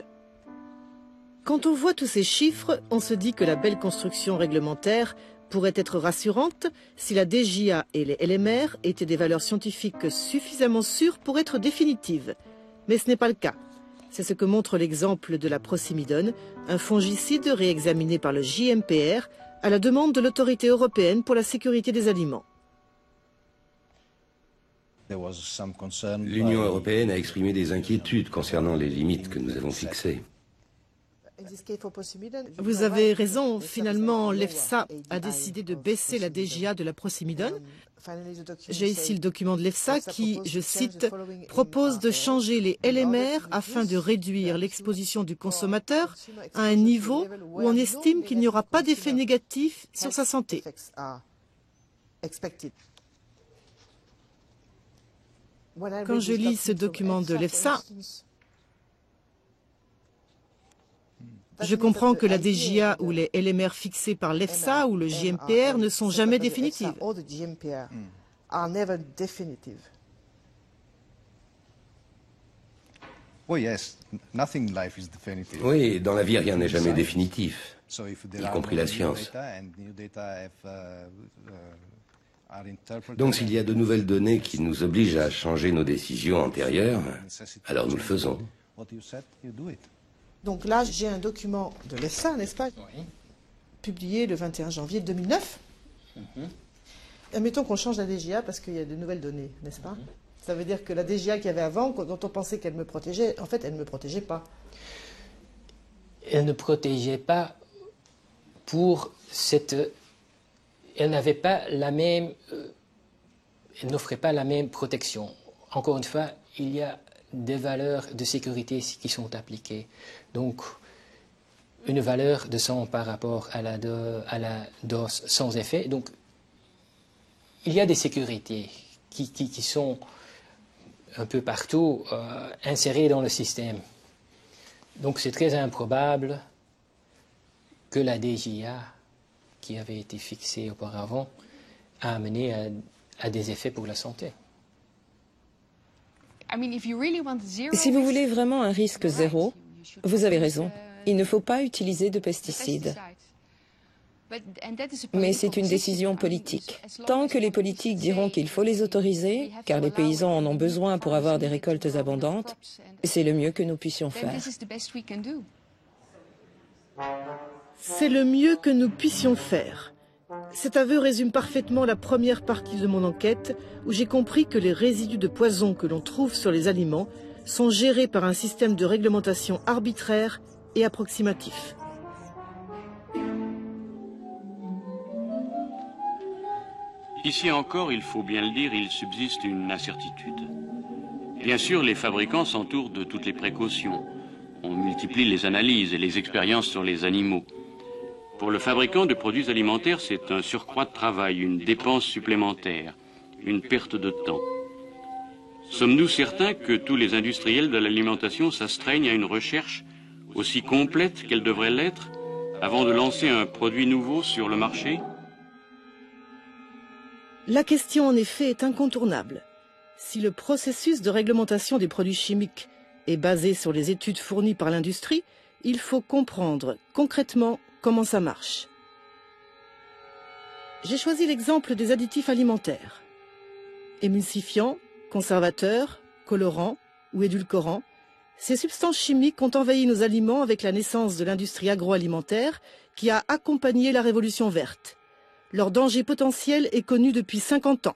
Quand on voit tous ces chiffres, on se dit que la belle construction réglementaire pourrait être rassurante si la DJA et les LMR étaient des valeurs scientifiques suffisamment sûres pour être définitives. Mais ce n'est pas le cas. C'est ce que montre l'exemple de la procimidone, un fongicide réexaminé par le JMPR à la demande de l'Autorité européenne pour la sécurité des aliments. L'Union européenne a exprimé des inquiétudes concernant les limites que nous avons fixées. Vous avez raison, finalement l'EFSA a décidé de baisser la DJA de la procimidone. J'ai ici le document de l'EFSA qui, je cite, propose de changer les LMR afin de réduire l'exposition du consommateur à un niveau où on estime qu'il n'y aura pas d'effet négatif sur sa santé. Quand je lis ce document de l'EFSA, je comprends que la DJA ou les LMR fixés par l'EFSA ou le JMPR ne sont jamais définitives. Oui, dans la vie, rien n'est jamais définitif, y compris la science. Donc s'il y a de nouvelles données qui nous obligent à changer nos décisions antérieures, alors nous le faisons. Donc là, j'ai un document de l'EFSA, n'est-ce pas, publié le 21 janvier 2009. Admettons qu'on change la DJA parce qu'il y a de nouvelles données, n'est-ce pas? Ça veut dire que la DJA qu'il y avait avant, dont on pensait qu'elle me protégeait, en fait, elle ne me protégeait pas. Elle ne protégeait pas pour cette... Elle n'avait pas la même... Elle n'offrait pas la même protection. Encore une fois, il y a des valeurs de sécurité qui sont appliquées. Donc, une valeur de 100 par rapport à la dose sans effet. Donc, il y a des sécurités qui sont un peu partout insérées dans le système. Donc, c'est très improbable que la DJA, qui avait été fixée auparavant, a amené à des effets pour la santé. Si vous voulez vraiment un risque zéro, vous avez raison. Il ne faut pas utiliser de pesticides. Mais c'est une décision politique. Tant que les politiques diront qu'il faut les autoriser, car les paysans en ont besoin pour avoir des récoltes abondantes, c'est le mieux que nous puissions faire. C'est le mieux que nous puissions faire. Cet aveu résume parfaitement la première partie de mon enquête, où j'ai compris que les résidus de poison que l'on trouve sur les aliments sont gérés par un système de réglementation arbitraire et approximatif. Ici encore, il faut bien le dire, il subsiste une incertitude. Bien sûr, les fabricants s'entourent de toutes les précautions. On multiplie les analyses et les expériences sur les animaux. Pour le fabricant de produits alimentaires, c'est un surcroît de travail, une dépense supplémentaire, une perte de temps. Sommes-nous certains que tous les industriels de l'alimentation s'astreignent à une recherche aussi complète qu'elle devrait l'être avant de lancer un produit nouveau sur le marché ? La question, en effet, est incontournable. Si le processus de réglementation des produits chimiques est basé sur les études fournies par l'industrie, il faut comprendre concrètement comment ça marche. J'ai choisi l'exemple des additifs alimentaires. Émulsifiants, conservateurs, colorants ou édulcorants, ces substances chimiques ont envahi nos aliments avec la naissance de l'industrie agroalimentaire qui a accompagné la révolution verte. Leur danger potentiel est connu depuis 50 ans.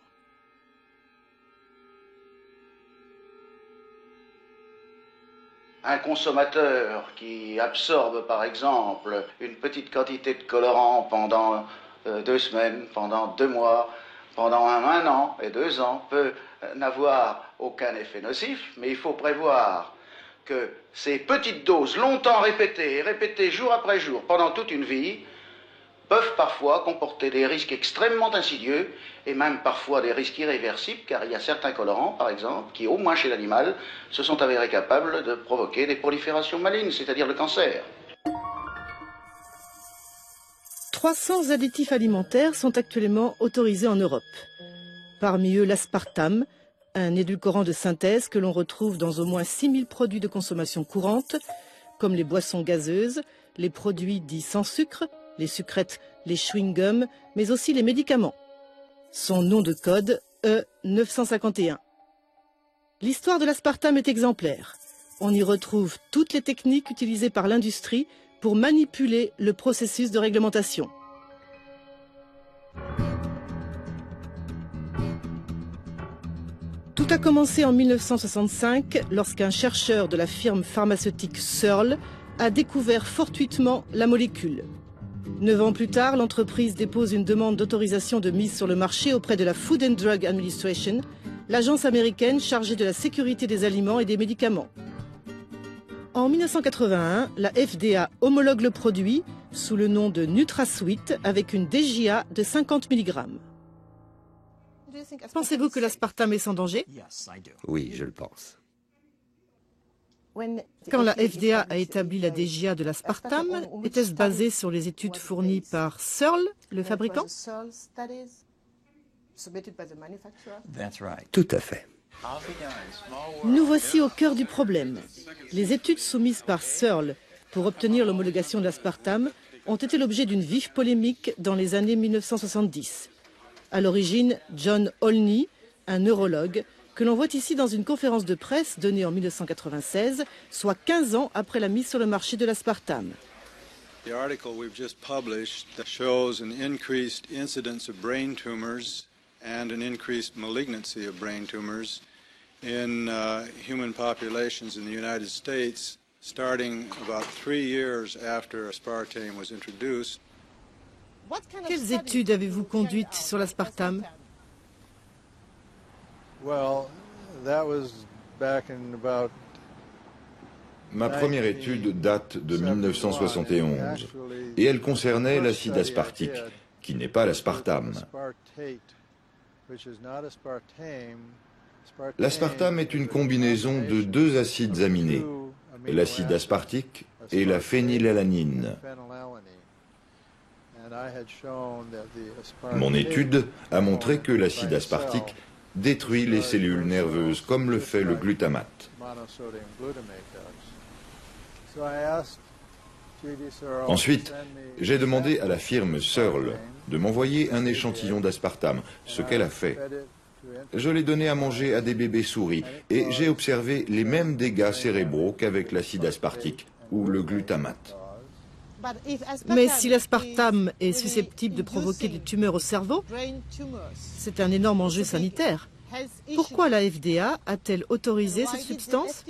Un consommateur qui absorbe par exemple une petite quantité de colorant pendant 2 semaines, pendant 2 mois, pendant 1 an et 2 ans peut n'avoir aucun effet nocif, mais il faut prévoir que ces petites doses longtemps répétées et répétées jour après jour pendant toute une vie peuvent parfois comporter des risques extrêmement insidieux et même parfois des risques irréversibles, car il y a certains colorants, par exemple, qui, au moins chez l'animal, se sont avérés capables de provoquer des proliférations malignes, c'est-à-dire le cancer. 300 additifs alimentaires sont actuellement autorisés en Europe. Parmi eux, l'aspartame, un édulcorant de synthèse que l'on retrouve dans au moins 6000 produits de consommation courante, comme les boissons gazeuses, les produits dits sans sucre, les sucrètes, les chewing-gums, mais aussi les médicaments. Son nom de code, E951. L'histoire de l'aspartame est exemplaire. On y retrouve toutes les techniques utilisées par l'industrie pour manipuler le processus de réglementation. Tout a commencé en 1965 lorsqu'un chercheur de la firme pharmaceutique Searle a découvert fortuitement la molécule. 9 ans plus tard, l'entreprise dépose une demande d'autorisation de mise sur le marché auprès de la Food and Drug Administration, l'agence américaine chargée de la sécurité des aliments et des médicaments. En 1981, la FDA homologue le produit sous le nom de NutraSweet avec une DJA de 50 mg. Pensez-vous que l'aspartame est sans danger? Oui, je le pense. Quand la FDA a établi la DJA de l'aspartame, était-ce basé sur les études fournies par Searle, le fabricant? Tout à fait. Nous voici au cœur du problème. Les études soumises par Searle pour obtenir l'homologation de l'aspartame ont été l'objet d'une vive polémique dans les années 1970. À l'origine, John Olney, un neurologue, que l'on voit ici dans une conférence de presse donnée en 1996, soit 15 ans après la mise sur le marché de l'aspartame. The article we've just published shows an increased incidence of brain tumors and an increased malignancy of brain tumors in human populations in the United States, starting about 3 years after aspartame was introduced. Quelles études avez-vous conduites sur l'aspartame? Ma première étude date de 1971 et elle concernait l'acide aspartique, qui n'est pas l'aspartame. L'aspartame est une combinaison de 2 acides aminés, l'acide aspartique et la phénylalanine. Mon étude a montré que l'acide aspartique détruit les cellules nerveuses comme le fait le glutamate. Ensuite, j'ai demandé à la firme Searle de m'envoyer un échantillon d'aspartame, ce qu'elle a fait. Je l'ai donné à manger à des bébés souris et j'ai observé les mêmes dégâts cérébraux qu'avec l'acide aspartique ou le glutamate. Mais si l'aspartame est susceptible de provoquer des tumeurs au cerveau, c'est un énorme enjeu sanitaire. Pourquoi la FDA a-t-elle autorisé cette substance?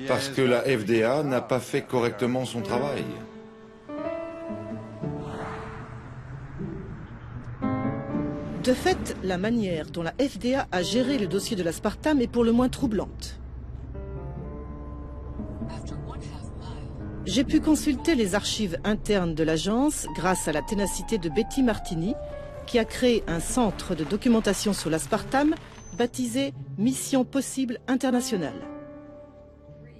Parce que la FDA n'a pas fait correctement son travail. De fait, la manière dont la FDA a géré le dossier de l'aspartame est pour le moins troublante. J'ai pu consulter les archives internes de l'agence grâce à la ténacité de Betty Martini, qui a créé un centre de documentation sur l'aspartame baptisé Mission Possible Internationale.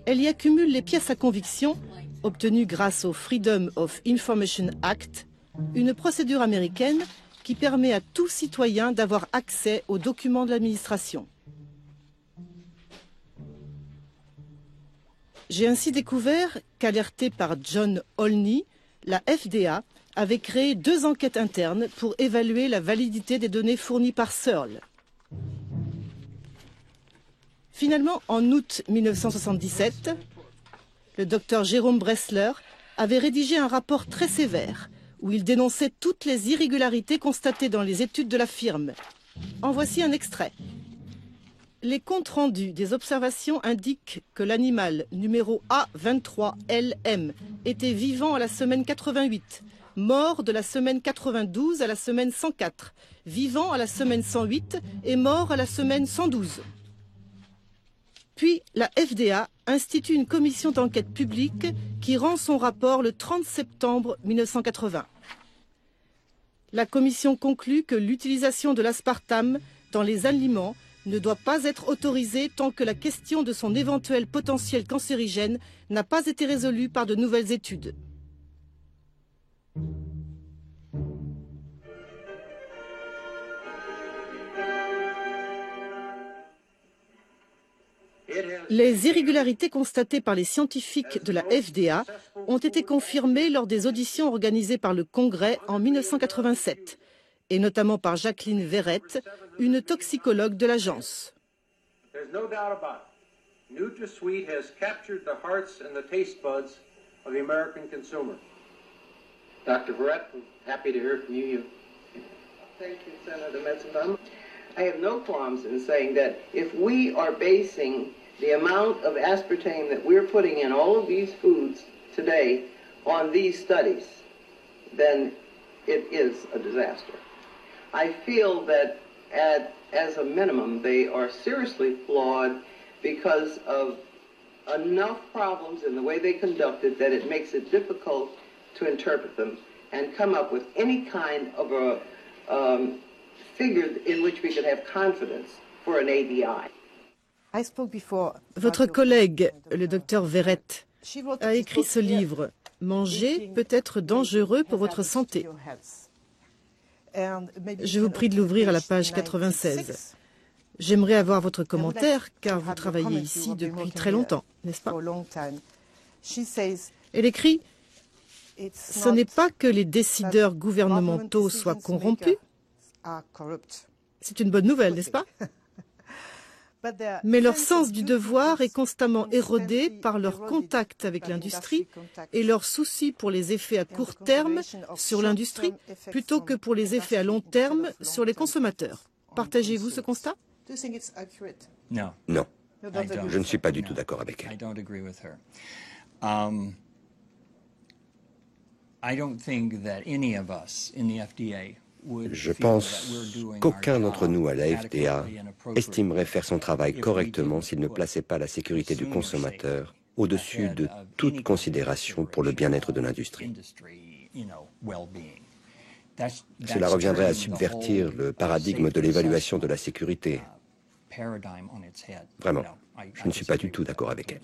Elle y accumule les pièces à conviction obtenues grâce au Freedom of Information Act, une procédure américaine qui permet à tout citoyen d'avoir accès aux documents de l'administration. J'ai ainsi découvert qu'alertée par John Olney, la FDA avait créé 2 enquêtes internes pour évaluer la validité des données fournies par Searle. Finalement, en août 1977, le docteur Jérôme Bressler avait rédigé un rapport très sévère où il dénonçait toutes les irrégularités constatées dans les études de la firme. En voici un extrait. Les comptes rendus des observations indiquent que l'animal numéro A23LM était vivant à la semaine 88, mort de la semaine 92 à la semaine 104, vivant à la semaine 108 et mort à la semaine 112. Puis la FDA institue une commission d'enquête publique qui rend son rapport le 30 septembre 1980. La commission conclut que l'utilisation de l'aspartame dans les aliments ne doit pas être autorisée tant que la question de son éventuel potentiel cancérigène n'a pas été résolue par de nouvelles études. Les irrégularités constatées par les scientifiques de la FDA ont été confirmées lors des auditions organisées par le Congrès en 1987, et notamment par Jacqueline Verrett, une toxicologue de l'agence. NutraSweet has captured the hearts and the taste buds of the American consumer. Dr. Verrett, I'm happy to hear from you. Thank you, Senator Metzenbaum. I have no qualms in saying that if we are basing the amount of aspartame that we're putting in all of these foods today on these studies, then it is a disaster. I feel that as a minimum, they are seriously flawed because of enough problems in the way they conducted that it makes it difficult to interpret them and come up with any kind of a figure in which we could have confidence for an ABI. Votre collègue, le docteur Verrett, a écrit ce livre « Manger peut être dangereux pour votre santé ». Je vous prie de l'ouvrir à la page 96. J'aimerais avoir votre commentaire, car vous travaillez ici depuis très longtemps, n'est-ce pas? Elle écrit « Ce n'est pas que les décideurs gouvernementaux soient corrompus. C'est une bonne nouvelle, n'est-ce pas? Mais leur sens du devoir est constamment érodé par leur contact avec l'industrie et leur souci pour les effets à court terme sur l'industrie plutôt que pour les effets à long terme sur les consommateurs. Partagez-vous ce constat? Non. Non. Je ne suis pas du tout d'accord avec elle. Je pense qu'aucun d'entre nous à la FDA estimerait faire son travail correctement s'il ne plaçait pas la sécurité du consommateur au-dessus de toute considération pour le bien-être de l'industrie. Cela reviendrait à subvertir le paradigme de l'évaluation de la sécurité. Vraiment, je ne suis pas du tout d'accord avec elle.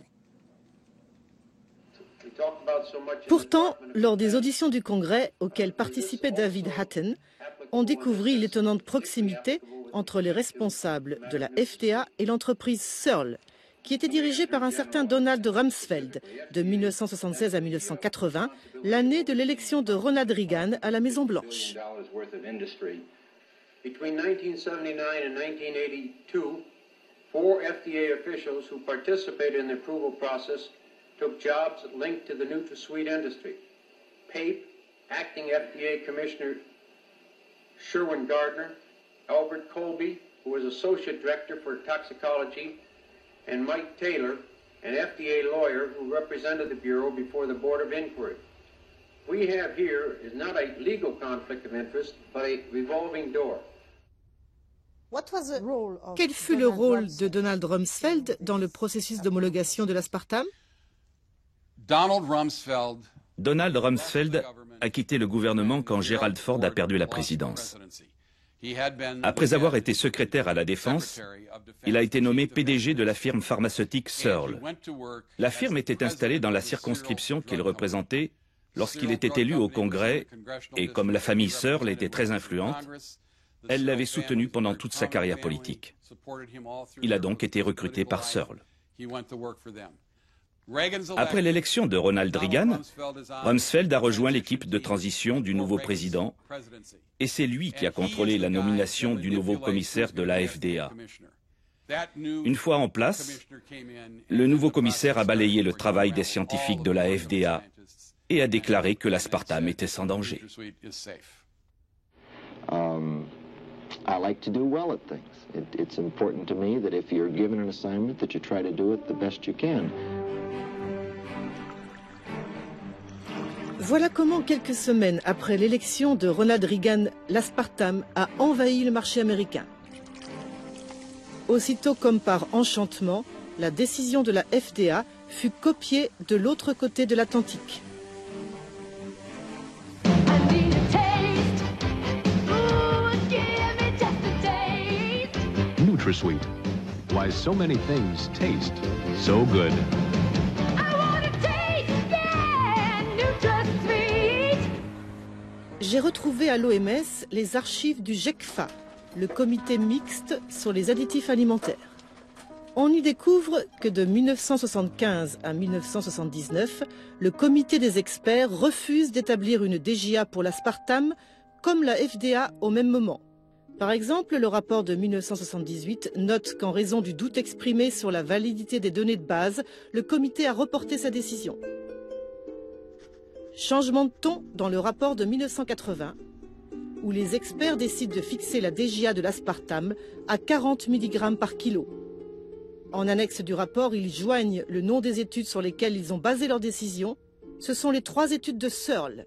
Pourtant, lors des auditions du Congrès auxquelles participait David Hatton, on découvrit l'étonnante proximité entre les responsables de la FDA et l'entreprise Searle, qui était dirigé par un certain Donald Rumsfeld de 1976 à 1980, l'année de l'élection de Ronald Reagan à la Maison-Blanche. Between 1979 and 1982, 4 FDA officials who participated in the approval process took jobs linked to the NutraSweet industry. Pape, acting FDA Commissioner Sherwin Gardner, Albert Colby, who was Associate Director for Toxicology, and Mike Taylor, an FDA lawyer who represented the Bureau before the Board of Inquiry. We have here is not a legal conflict of interest, but a revolving door. Quel fut le rôle de Donald Rumsfeld dans le processus d'homologation de l'aspartame? Donald Rumsfeld a quitté le gouvernement quand Gerald Ford a perdu la présidence. Après avoir été secrétaire à la Défense, il a été nommé PDG de la firme pharmaceutique Searle. La firme était installée dans la circonscription qu'il représentait lorsqu'il était élu au Congrès, et comme la famille Searle était très influente, elle l'avait soutenu pendant toute sa carrière politique. Il a donc été recruté par Searle. Après l'élection de Ronald Reagan, Rumsfeld a rejoint l'équipe de transition du nouveau président et c'est lui qui a contrôlé la nomination du nouveau commissaire de la FDA. Une fois en place, le nouveau commissaire a balayé le travail des scientifiques de la FDA et a déclaré que l'aspartame était sans danger. I like to do well at things. It's important to me that if you're given an assignment that you try to do it the best you can. Voilà comment, quelques semaines après l'élection de Ronald Reagan, l'aspartame a envahi le marché américain. Aussitôt comme par enchantement, la décision de la FDA fut copiée de l'autre côté de l'Atlantique. NutraSweet. Why so many things taste so good. J'ai retrouvé à l'OMS les archives du GECFA, le comité mixte sur les additifs alimentaires. On y découvre que de 1975 à 1979, le comité des experts refuse d'établir une DGA pour l'aspartame comme la FDA au même moment. Par exemple, le rapport de 1978 note qu'en raison du doute exprimé sur la validité des données de base, le comité a reporté sa décision. Changement de ton dans le rapport de 1980, où les experts décident de fixer la DGA de l'aspartame à 40 mg par kilo. En annexe du rapport, ils joignent le nom des études sur lesquelles ils ont basé leur décision. Ce sont les 3 études de Searle.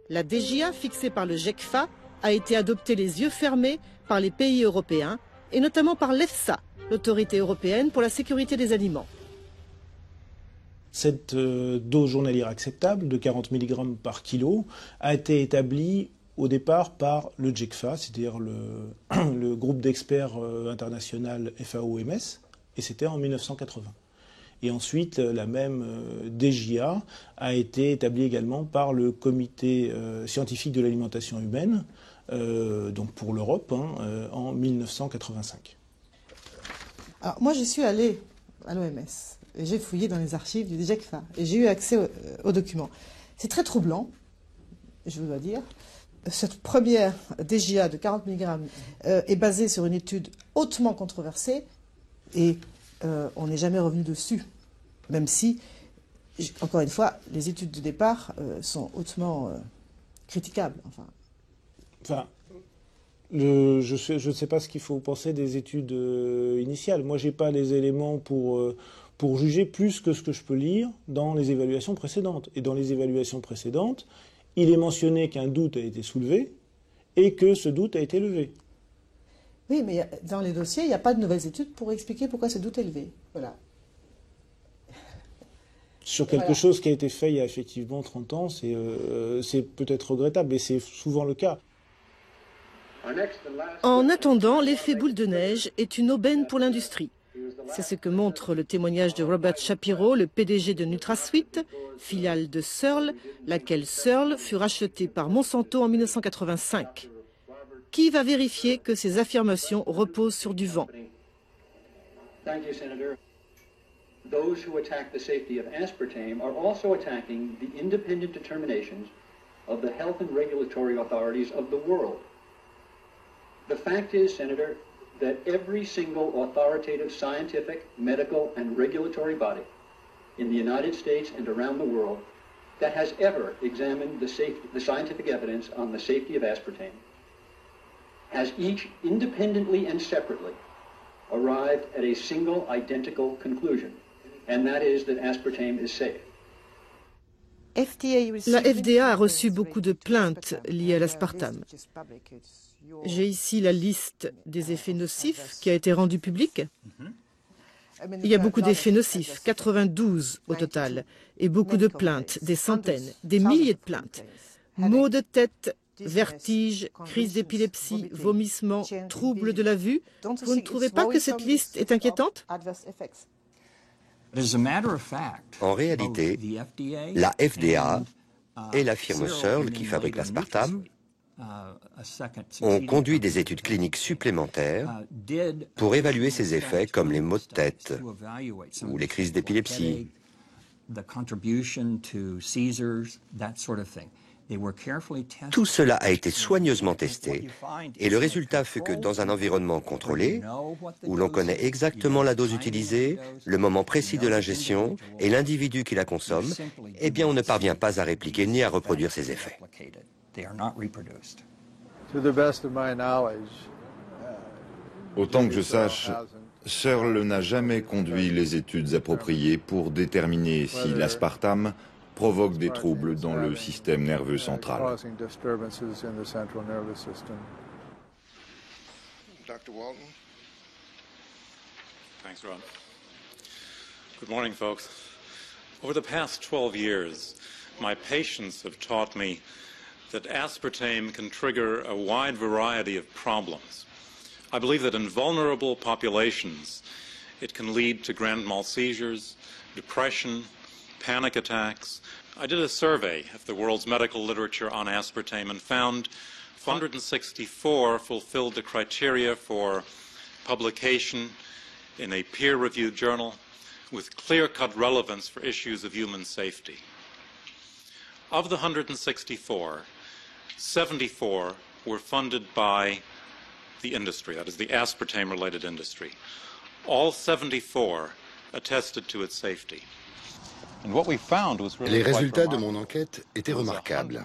La DGA fixée par le GECFA a été adoptée les yeux fermés par les pays européens, et notamment par l'EFSA, l'autorité européenne pour la sécurité des aliments. Cette dose journalière acceptable de 40 mg par kilo a été établie au départ par le GECFA, c'est-à-dire le groupe d'experts international FAO-MS, et c'était en 1980. Et ensuite, la même DGA a été établie également par le comité scientifique de l'alimentation humaine, donc pour l'Europe, en 1985. Alors, moi, je suis allée à l'OMS. J'ai fouillé dans les archives du GECFA et j'ai eu accès aux documents. C'est très troublant, je dois dire. Cette première DGA de 40 mg est basée sur une étude hautement controversée et on n'est jamais revenu dessus. Même si, encore une fois, les études de départ sont hautement critiquables. Je ne sais pas ce qu'il faut penser des études initiales. Moi, je n'ai pas les éléments pour juger plus que ce que je peux lire dans les évaluations précédentes. Et dans les évaluations précédentes, il est mentionné qu'un doute a été soulevé et que ce doute a été levé. Oui, mais dans les dossiers, il n'y a pas de nouvelles études pour expliquer pourquoi ce doute est levé. Voilà. Sur quelque chose qui a été fait il y a effectivement 30 ans, c'est peut-être regrettable, mais c'est souvent le cas. En attendant, l'effet boule de neige est une aubaine pour l'industrie. C'est ce que montre le témoignage de Robert Shapiro, le PDG de NutraSweet, filiale de Searle, laquelle Searle fut rachetée par Monsanto en 1985. Qui va vérifier que ces affirmations reposent sur du vent? Thank you, Senator. Those who attack the safety of aspartame are also attacking the independent determinations of the health and regulatory authorities of the world. The fact is, Senator, that every single authoritative scientific, medical, and regulatory body in the United States and around the world that has ever examined the scientific evidence on the safety of aspartame has each independently and separately arrived at a single identical conclusion, and that is that aspartame is safe. La FDA a reçu beaucoup de plaintes liées à l'aspartame. J'ai ici la liste des effets nocifs qui a été rendue publique. Il y a beaucoup d'effets nocifs, 92 au total, et beaucoup de plaintes, des centaines, des milliers de plaintes. Maux de tête, vertige, crise d'épilepsie, vomissements, troubles de la vue. Vous ne trouvez pas que cette liste est inquiétante ? En réalité, la FDA et la firme Searle qui fabrique l'aspartame ont conduit des études cliniques supplémentaires pour évaluer ses effets comme les maux de tête ou les crises d'épilepsie. Tout cela a été soigneusement testé et le résultat fut que dans un environnement contrôlé, où l'on connaît exactement la dose utilisée, le moment précis de l'ingestion et l'individu qui la consomme, eh bien on ne parvient pas à répliquer ni à reproduire ces effets. Autant que je sache, Searle n'a jamais conduit les études appropriées pour déterminer si l'aspartame provoque des troubles dans le système nerveux central. Dr. Walton. Thanks, Ron. Good morning, folks. Over the past 12 years, my patients have taught me that aspartame can trigger a wide variety of problems. I believe that in vulnerable populations, it can lead to grand mal seizures, depression, panic attacks. I did a survey of the world's medical literature on aspartame and found 164 fulfilled the criteria for publication in a peer-reviewed journal with clear-cut relevance for issues of human safety. Of the 164, 74 were funded by the industry, that is the aspartame-related industry. All 74 attested to its safety. Les résultats de mon enquête étaient remarquables.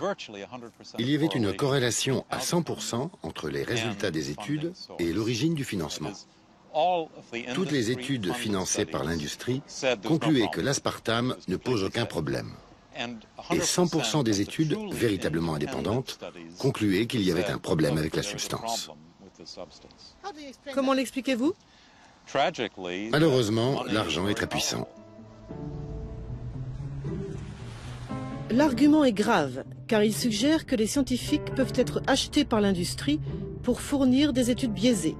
Il y avait une corrélation à 100% entre les résultats des études et l'origine du financement. Toutes les études financées par l'industrie concluaient que l'aspartame ne pose aucun problème. Et 100% des études, véritablement indépendantes, concluaient qu'il y avait un problème avec la substance. Comment l'expliquez-vous? Malheureusement, l'argent est très puissant. L'argument est grave, car il suggère que les scientifiques peuvent être achetés par l'industrie pour fournir des études biaisées.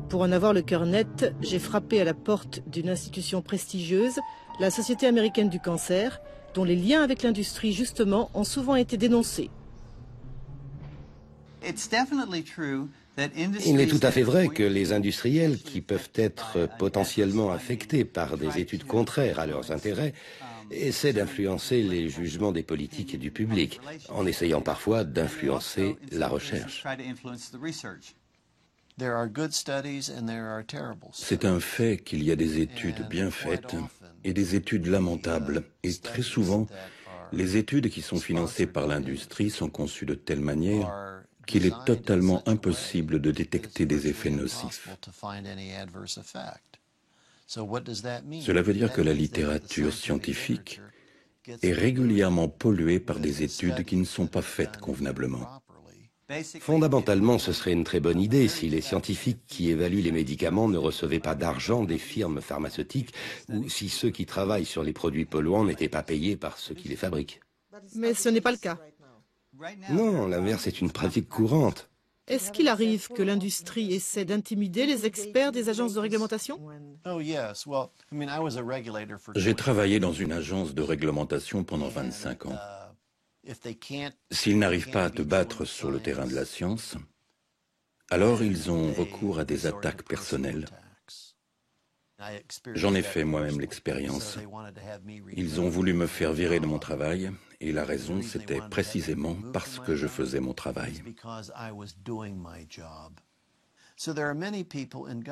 Pour en avoir le cœur net, j'ai frappé à la porte d'une institution prestigieuse, la Société américaine du cancer, dont les liens avec l'industrie, justement, ont souvent été dénoncés. Il est tout à fait vrai que les industriels qui peuvent être potentiellement affectés par des études contraires à leurs intérêts essaient d'influencer les jugements des politiques et du public, en essayant parfois d'influencer la recherche. C'est un fait qu'il y a des études bien faites et des études lamentables. Et très souvent, les études qui sont financées par l'industrie sont conçues de telle manière qu'il est totalement impossible de détecter des effets nocifs. Cela veut dire que la littérature scientifique est régulièrement polluée par des études qui ne sont pas faites convenablement. Fondamentalement, ce serait une très bonne idée si les scientifiques qui évaluent les médicaments ne recevaient pas d'argent des firmes pharmaceutiques ou si ceux qui travaillent sur les produits polluants n'étaient pas payés par ceux qui les fabriquent. Mais ce n'est pas le cas. Non, l'inverse est une pratique courante. Est-ce qu'il arrive que l'industrie essaie d'intimider les experts des agences de réglementation? J'ai travaillé dans une agence de réglementation pendant 25 ans. S'ils n'arrivent pas à te battre sur le terrain de la science, alors ils ont recours à des attaques personnelles. J'en ai fait moi-même l'expérience. Ils ont voulu me faire virer de mon travail, et la raison, c'était précisément parce que je faisais mon travail.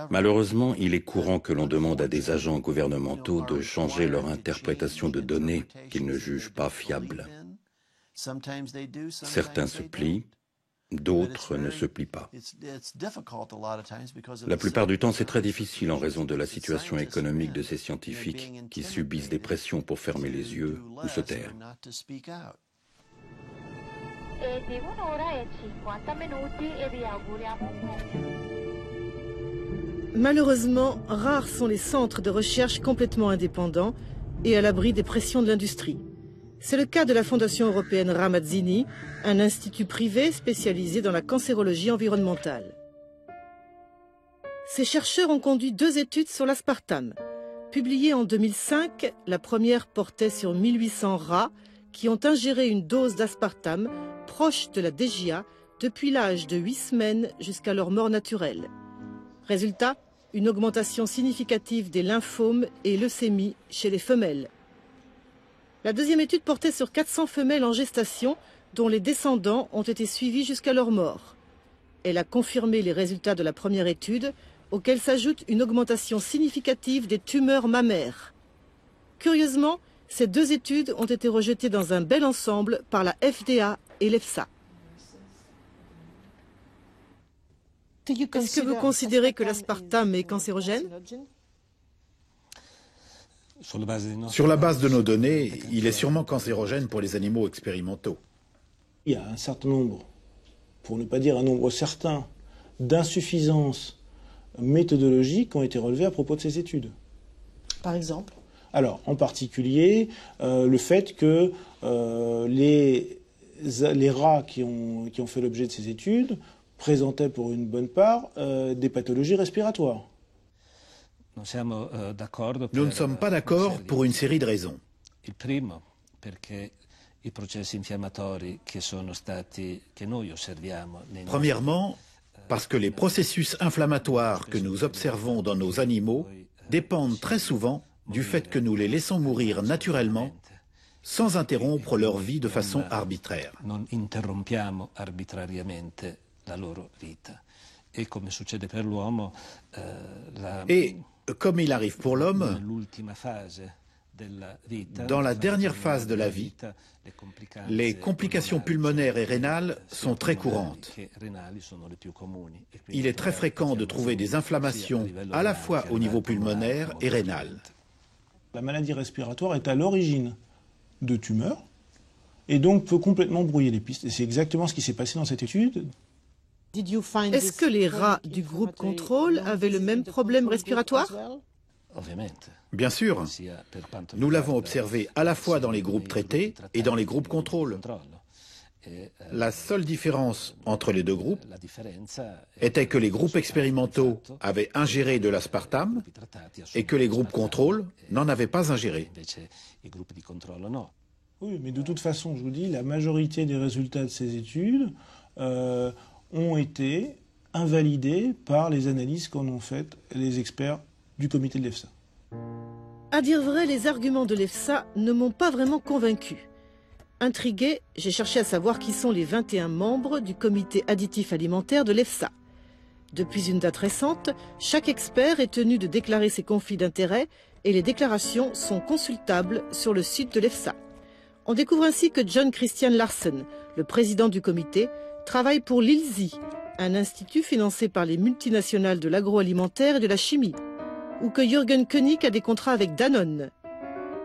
Malheureusement, il est courant que l'on demande à des agents gouvernementaux de changer leur interprétation de données qu'ils ne jugent pas fiables. Certains se plient, d'autres ne se plient pas. La plupart du temps, c'est très difficile en raison de la situation économique de ces scientifiques qui subissent des pressions pour fermer les yeux ou se taire. Malheureusement, rares sont les centres de recherche complètement indépendants et à l'abri des pressions de l'industrie. C'est le cas de la Fondation européenne Ramazzini, un institut privé spécialisé dans la cancérologie environnementale. Ces chercheurs ont conduit 2 études sur l'aspartame. Publiées en 2005, la première portait sur 1800 rats qui ont ingéré une dose d'aspartame proche de la DGA depuis l'âge de 8 semaines jusqu'à leur mort naturelle. Résultat, une augmentation significative des lymphomes et leucémies chez les femelles. La deuxième étude portait sur 400 femelles en gestation dont les descendants ont été suivis jusqu'à leur mort. Elle a confirmé les résultats de la première étude, auxquels s'ajoute une augmentation significative des tumeurs mammaires. Curieusement, ces 2 études ont été rejetées dans un bel ensemble par la FDA et l'EFSA. Est-ce que vous considérez que l'aspartame est cancérogène? Sur la base de nos données, il est sûrement cancérogène pour les animaux expérimentaux. Il y a un certain nombre, pour ne pas dire un nombre certain, d'insuffisances méthodologiques qui ont été relevées à propos de ces études. Par exemple? Alors, en particulier, le fait que les rats qui ont fait l'objet de ces études présentaient pour une bonne part des pathologies respiratoires. Nous ne sommes pas d'accord pour une série de raisons. Premièrement, parce que les processus inflammatoires que nous observons dans nos animaux dépendent très souvent du fait que nous les laissons mourir naturellement sans interrompre leur vie de façon arbitraire. Et comme il arrive pour l'homme, dans la dernière phase de la vie, les complications pulmonaires et rénales sont très courantes. Il est très fréquent de trouver des inflammations à la fois au niveau pulmonaire et rénal. La maladie respiratoire est à l'origine de tumeurs et donc peut complètement brouiller les pistes. Et c'est exactement ce qui s'est passé dans cette étude. Est-ce que les rats du groupe contrôle avaient le même problème respiratoire? Bien sûr. Nous l'avons observé à la fois dans les groupes traités et dans les groupes contrôle. La seule différence entre les 2 groupes était que les groupes expérimentaux avaient ingéré de l'aspartame et que les groupes contrôle n'en avaient pas ingéré. Oui, mais de toute façon, je vous dis, la majorité des résultats de ces études ont été invalidés par les analyses qu'en ont faites les experts du comité de l'EFSA. À dire vrai, les arguments de l'EFSA ne m'ont pas vraiment convaincu. Intrigué, j'ai cherché à savoir qui sont les 21 membres du comité additif alimentaire de l'EFSA. Depuis une date récente, chaque expert est tenu de déclarer ses conflits d'intérêts et les déclarations sont consultables sur le site de l'EFSA. On découvre ainsi que John Christian Larsen, le président du comité, travaille pour l'ILSI, un institut financé par les multinationales de l'agroalimentaire et de la chimie, ou que Jürgen Koenig a des contrats avec Danone,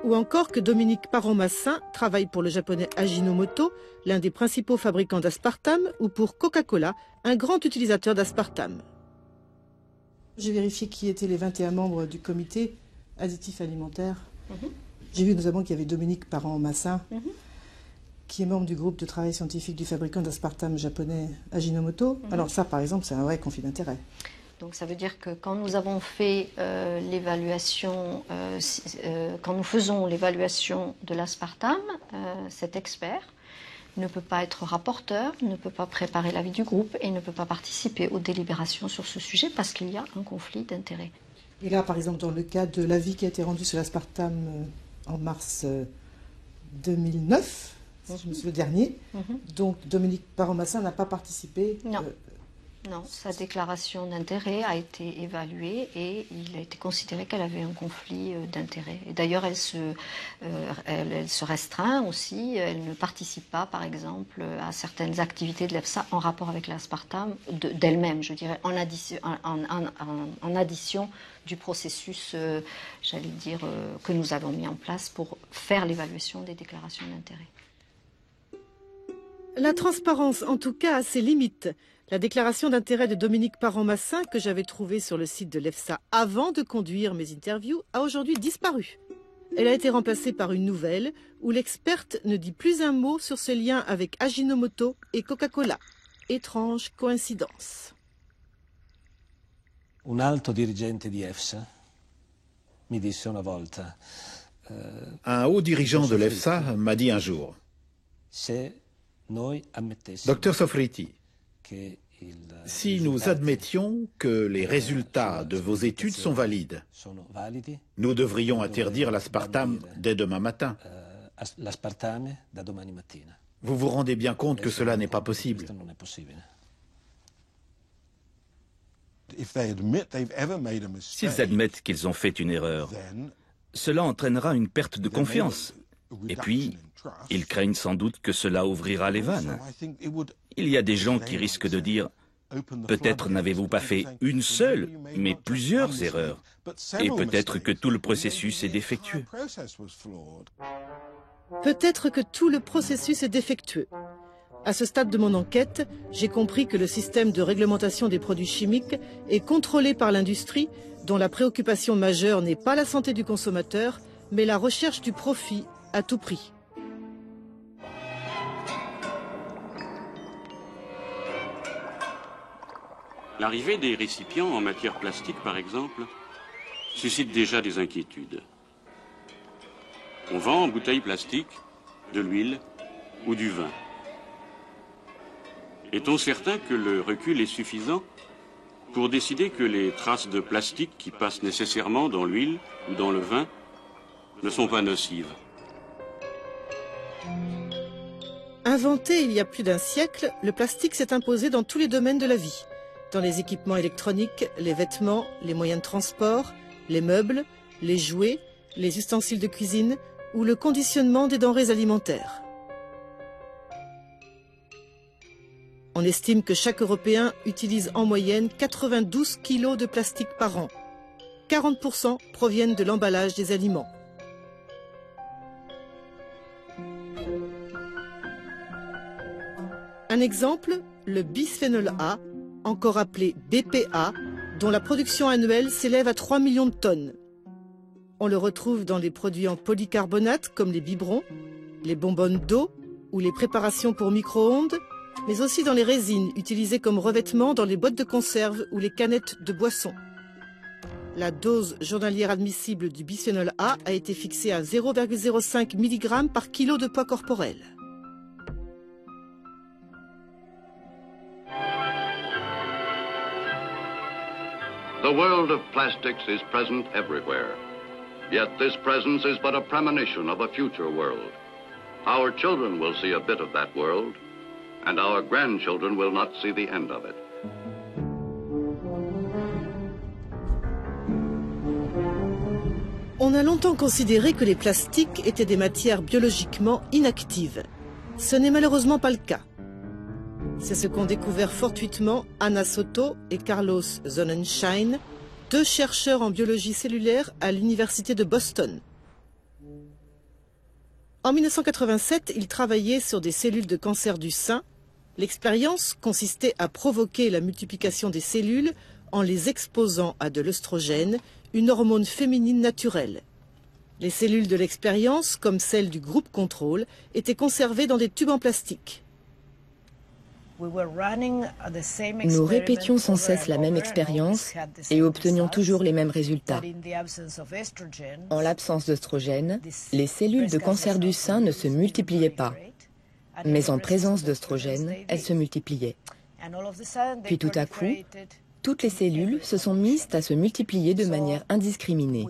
ou encore que Dominique Parent-Massin travaille pour le japonais Ajinomoto, l'un des principaux fabricants d'aspartame, ou pour Coca-Cola, un grand utilisateur d'aspartame. J'ai vérifié qui étaient les 21 membres du comité additif alimentaire. J'ai vu notamment qu'il y avait Dominique Parent-Massin, qui est membre du groupe de travail scientifique du fabricant d'aspartame japonais Ajinomoto. Alors ça, par exemple, c'est un vrai conflit d'intérêt. Donc ça veut dire que quand nous avons fait l'évaluation, quand nous faisons l'évaluation de l'aspartame, cet expert ne peut pas être rapporteur, ne peut pas préparer l'avis du groupe et ne peut pas participer aux délibérations sur ce sujet parce qu'il y a un conflit d'intérêts. Et là, par exemple, dans le cas de l'avis qui a été rendu sur l'aspartame en mars 2009, si je me souviens, le dernier, donc Dominique Parent-Massin n'a pas participé. Non. Non, sa déclaration d'intérêt a été évaluée et il a été considéré qu'elle avait un conflit d'intérêt. Et d'ailleurs, elle se restreint aussi, elle ne participe pas, par exemple, à certaines activités de l'EFSA en rapport avec l'aspartame d'elle-même, je dirais, en addition du processus, j'allais dire, que nous avons mis en place pour faire l'évaluation des déclarations d'intérêt. La transparence, en tout cas, a ses limites. La déclaration d'intérêt de Dominique Parent-Massin, que j'avais trouvée sur le site de l'EFSA avant de conduire mes interviews, a aujourd'hui disparu. Elle a été remplacée par une nouvelle où l'experte ne dit plus un mot sur ce lien avec Ajinomoto et Coca-Cola. Étrange coïncidence. Un alto dirigente di EFSA mi disse una volta. Un haut dirigeant de l'EFSA m'a dit un jour, Dr Sofriti, si nous admettions que les résultats de vos études sont valides, nous devrions interdire l'aspartame dès demain matin. Vous vous rendez bien compte que cela n'est pas possible. S'ils admettent qu'ils ont fait une erreur, cela entraînera une perte de confiance. Et puis, ils craignent sans doute que cela ouvrira les vannes. Il y a des gens qui risquent de dire « Peut-être n'avez-vous pas fait une seule, mais plusieurs erreurs. Et peut-être que tout le processus est défectueux. » Peut-être que tout le processus est défectueux. À ce stade de mon enquête, j'ai compris que le système de réglementation des produits chimiques est contrôlé par l'industrie, dont la préoccupation majeure n'est pas la santé du consommateur, mais la recherche du profit à tout prix. L'arrivée des récipients en matière plastique, par exemple, suscite déjà des inquiétudes. On vend en bouteilles plastiques de l'huile ou du vin. Est-on certain que le recul est suffisant pour décider que les traces de plastique qui passent nécessairement dans l'huile ou dans le vin ne sont pas nocives? Inventé il y a plus d'un siècle, le plastique s'est imposé dans tous les domaines de la vie. Dans les équipements électroniques, les vêtements, les moyens de transport, les meubles, les jouets, les ustensiles de cuisine ou le conditionnement des denrées alimentaires. On estime que chaque Européen utilise en moyenne 92 kilos de plastique par an. 40% proviennent de l'emballage des aliments. Un exemple, le bisphénol A, encore appelé BPA, dont la production annuelle s'élève à 3 millions de tonnes. On le retrouve dans les produits en polycarbonate comme les biberons, les bonbonnes d'eau ou les préparations pour micro-ondes, mais aussi dans les résines utilisées comme revêtement dans les boîtes de conserve ou les canettes de boissons. La dose journalière admissible du bisphénol A a été fixée à 0,05 mg par kilo de poids corporel. The world of plastics is present everywhere. Yet this presence is but a premonition of a future world. Our children will see a bit of that world, and our grandchildren will not see the end of it. On a longtemps considéré que les plastiques étaient des matières biologiquement inactives. Ce n'est malheureusement pas le cas. C'est ce qu'ont découvert fortuitement Anna Soto et Carlos Sonnenschein, deux chercheurs en biologie cellulaire à l'université de Boston. En 1987, ils travaillaient sur des cellules de cancer du sein. L'expérience consistait à provoquer la multiplication des cellules en les exposant à de l'œstrogène, une hormone féminine naturelle. Les cellules de l'expérience, comme celles du groupe contrôle, étaient conservées dans des tubes en plastique. Nous répétions sans cesse la même expérience et obtenions toujours les mêmes résultats. En l'absence d'œstrogène, les cellules de cancer du sein ne se multipliaient pas, mais en présence d'œstrogène, elles se multipliaient. Puis tout à coup, toutes les cellules se sont mises à se multiplier de manière indiscriminée.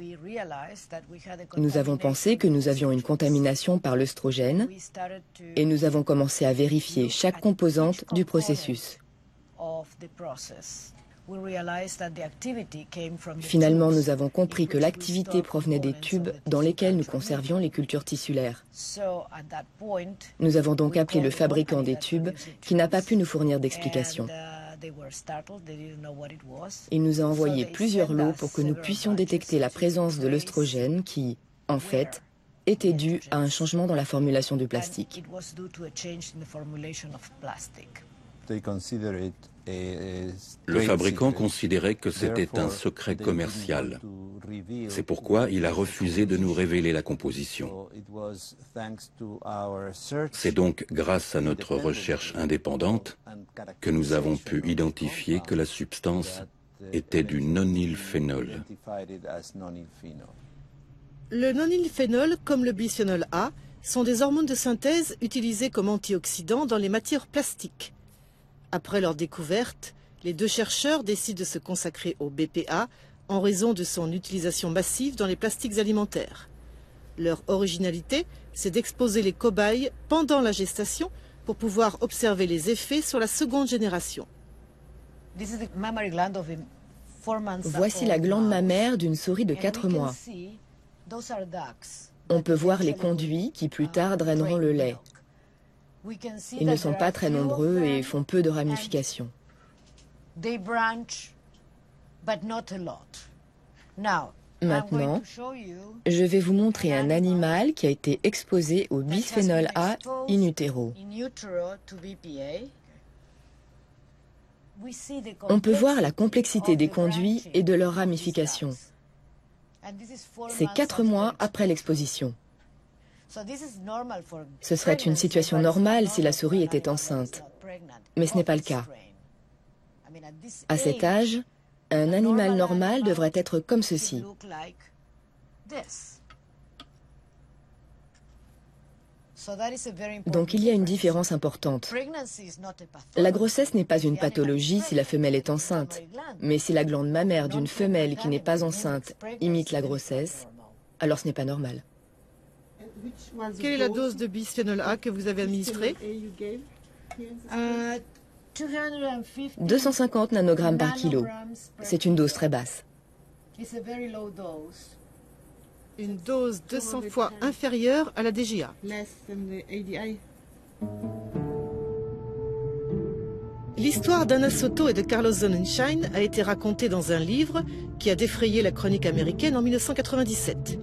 Nous avons pensé que nous avions une contamination par l'œstrogène et nous avons commencé à vérifier chaque composante du processus. Finalement, nous avons compris que l'activité provenait des tubes dans lesquels nous conservions les cultures tissulaires. Nous avons donc appelé le fabricant des tubes qui n'a pas pu nous fournir d'explication. Il nous a envoyé plusieurs lots pour que nous puissions détecter la présence de l'œstrogène qui, en fait, était due à un changement dans la formulation du plastique. Le fabricant considérait que c'était un secret commercial. C'est pourquoi il a refusé de nous révéler la composition. C'est donc grâce à notre recherche indépendante que nous avons pu identifier que la substance était du nonylphénol. Le nonylphénol, comme le bisphénol A, sont des hormones de synthèse utilisées comme antioxydants dans les matières plastiques. Après leur découverte, les deux chercheurs décident de se consacrer au BPA en raison de son utilisation massive dans les plastiques alimentaires. Leur originalité, c'est d'exposer les cobayes pendant la gestation pour pouvoir observer les effets sur la seconde génération. Voici la glande mammaire d'une souris de 4 mois. On peut voir les conduits qui plus tard draineront le lait. Ils ne sont pas très nombreux et font peu de ramifications. Maintenant, je vais vous montrer un animal qui a été exposé au bisphénol A in utero. On peut voir la complexité des conduits et de leurs ramifications. C'est 4 mois après l'exposition. Ce serait une situation normale si la souris était enceinte, mais ce n'est pas le cas. À cet âge, un animal normal devrait être comme ceci. Donc il y a une différence importante. La grossesse n'est pas une pathologie si la femelle est enceinte, mais si la glande mammaire d'une femelle qui n'est pas enceinte imite la grossesse, alors ce n'est pas normal. Quelle est la dose de bisphénol A que vous avez administrée? 250 nanogrammes par kilo. C'est une dose très basse. Une dose 200 fois inférieure à la DGA. L'histoire d'Anna Soto et de Carlos Sonnenschein a été racontée dans un livre qui a défrayé la chronique américaine en 1997.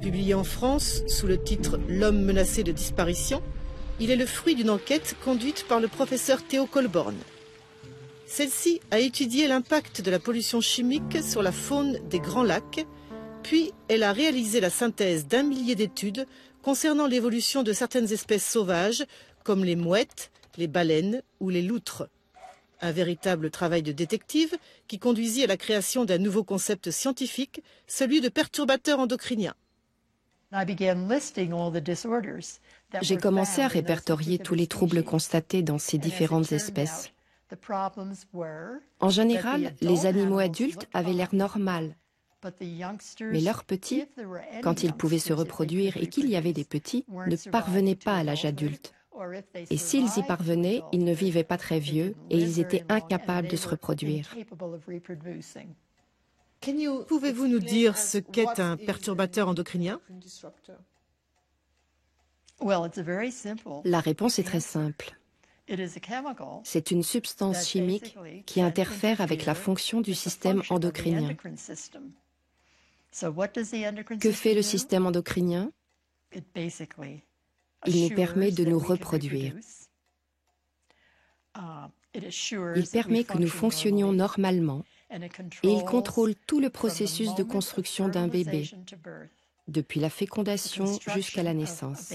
Publié en France sous le titre « L'homme menacé de disparition », il est le fruit d'une enquête conduite par le professeur Theo Colborn. Celle-ci a étudié l'impact de la pollution chimique sur la faune des Grands Lacs, puis elle a réalisé la synthèse d'1 millier d'études concernant l'évolution de certaines espèces sauvages, comme les mouettes, les baleines ou les loutres. Un véritable travail de détective qui conduisit à la création d'un nouveau concept scientifique, celui de perturbateur endocrinien. J'ai commencé à répertorier tous les troubles constatés dans ces différentes espèces. En général, les animaux adultes avaient l'air normal. Mais leurs petits, quand ils pouvaient se reproduire et qu'il y avait des petits, ne parvenaient pas à l'âge adulte. Et s'ils y parvenaient, ils ne vivaient pas très vieux et ils étaient incapables de se reproduire. Pouvez-vous nous dire ce qu'est un perturbateur endocrinien? La réponse est très simple. C'est une substance chimique qui interfère avec la fonction du système endocrinien. Que fait le système endocrinien? Il nous permet de nous reproduire. Il permet que nous fonctionnions normalement et il contrôle tout le processus de construction d'un bébé, depuis la fécondation jusqu'à la naissance.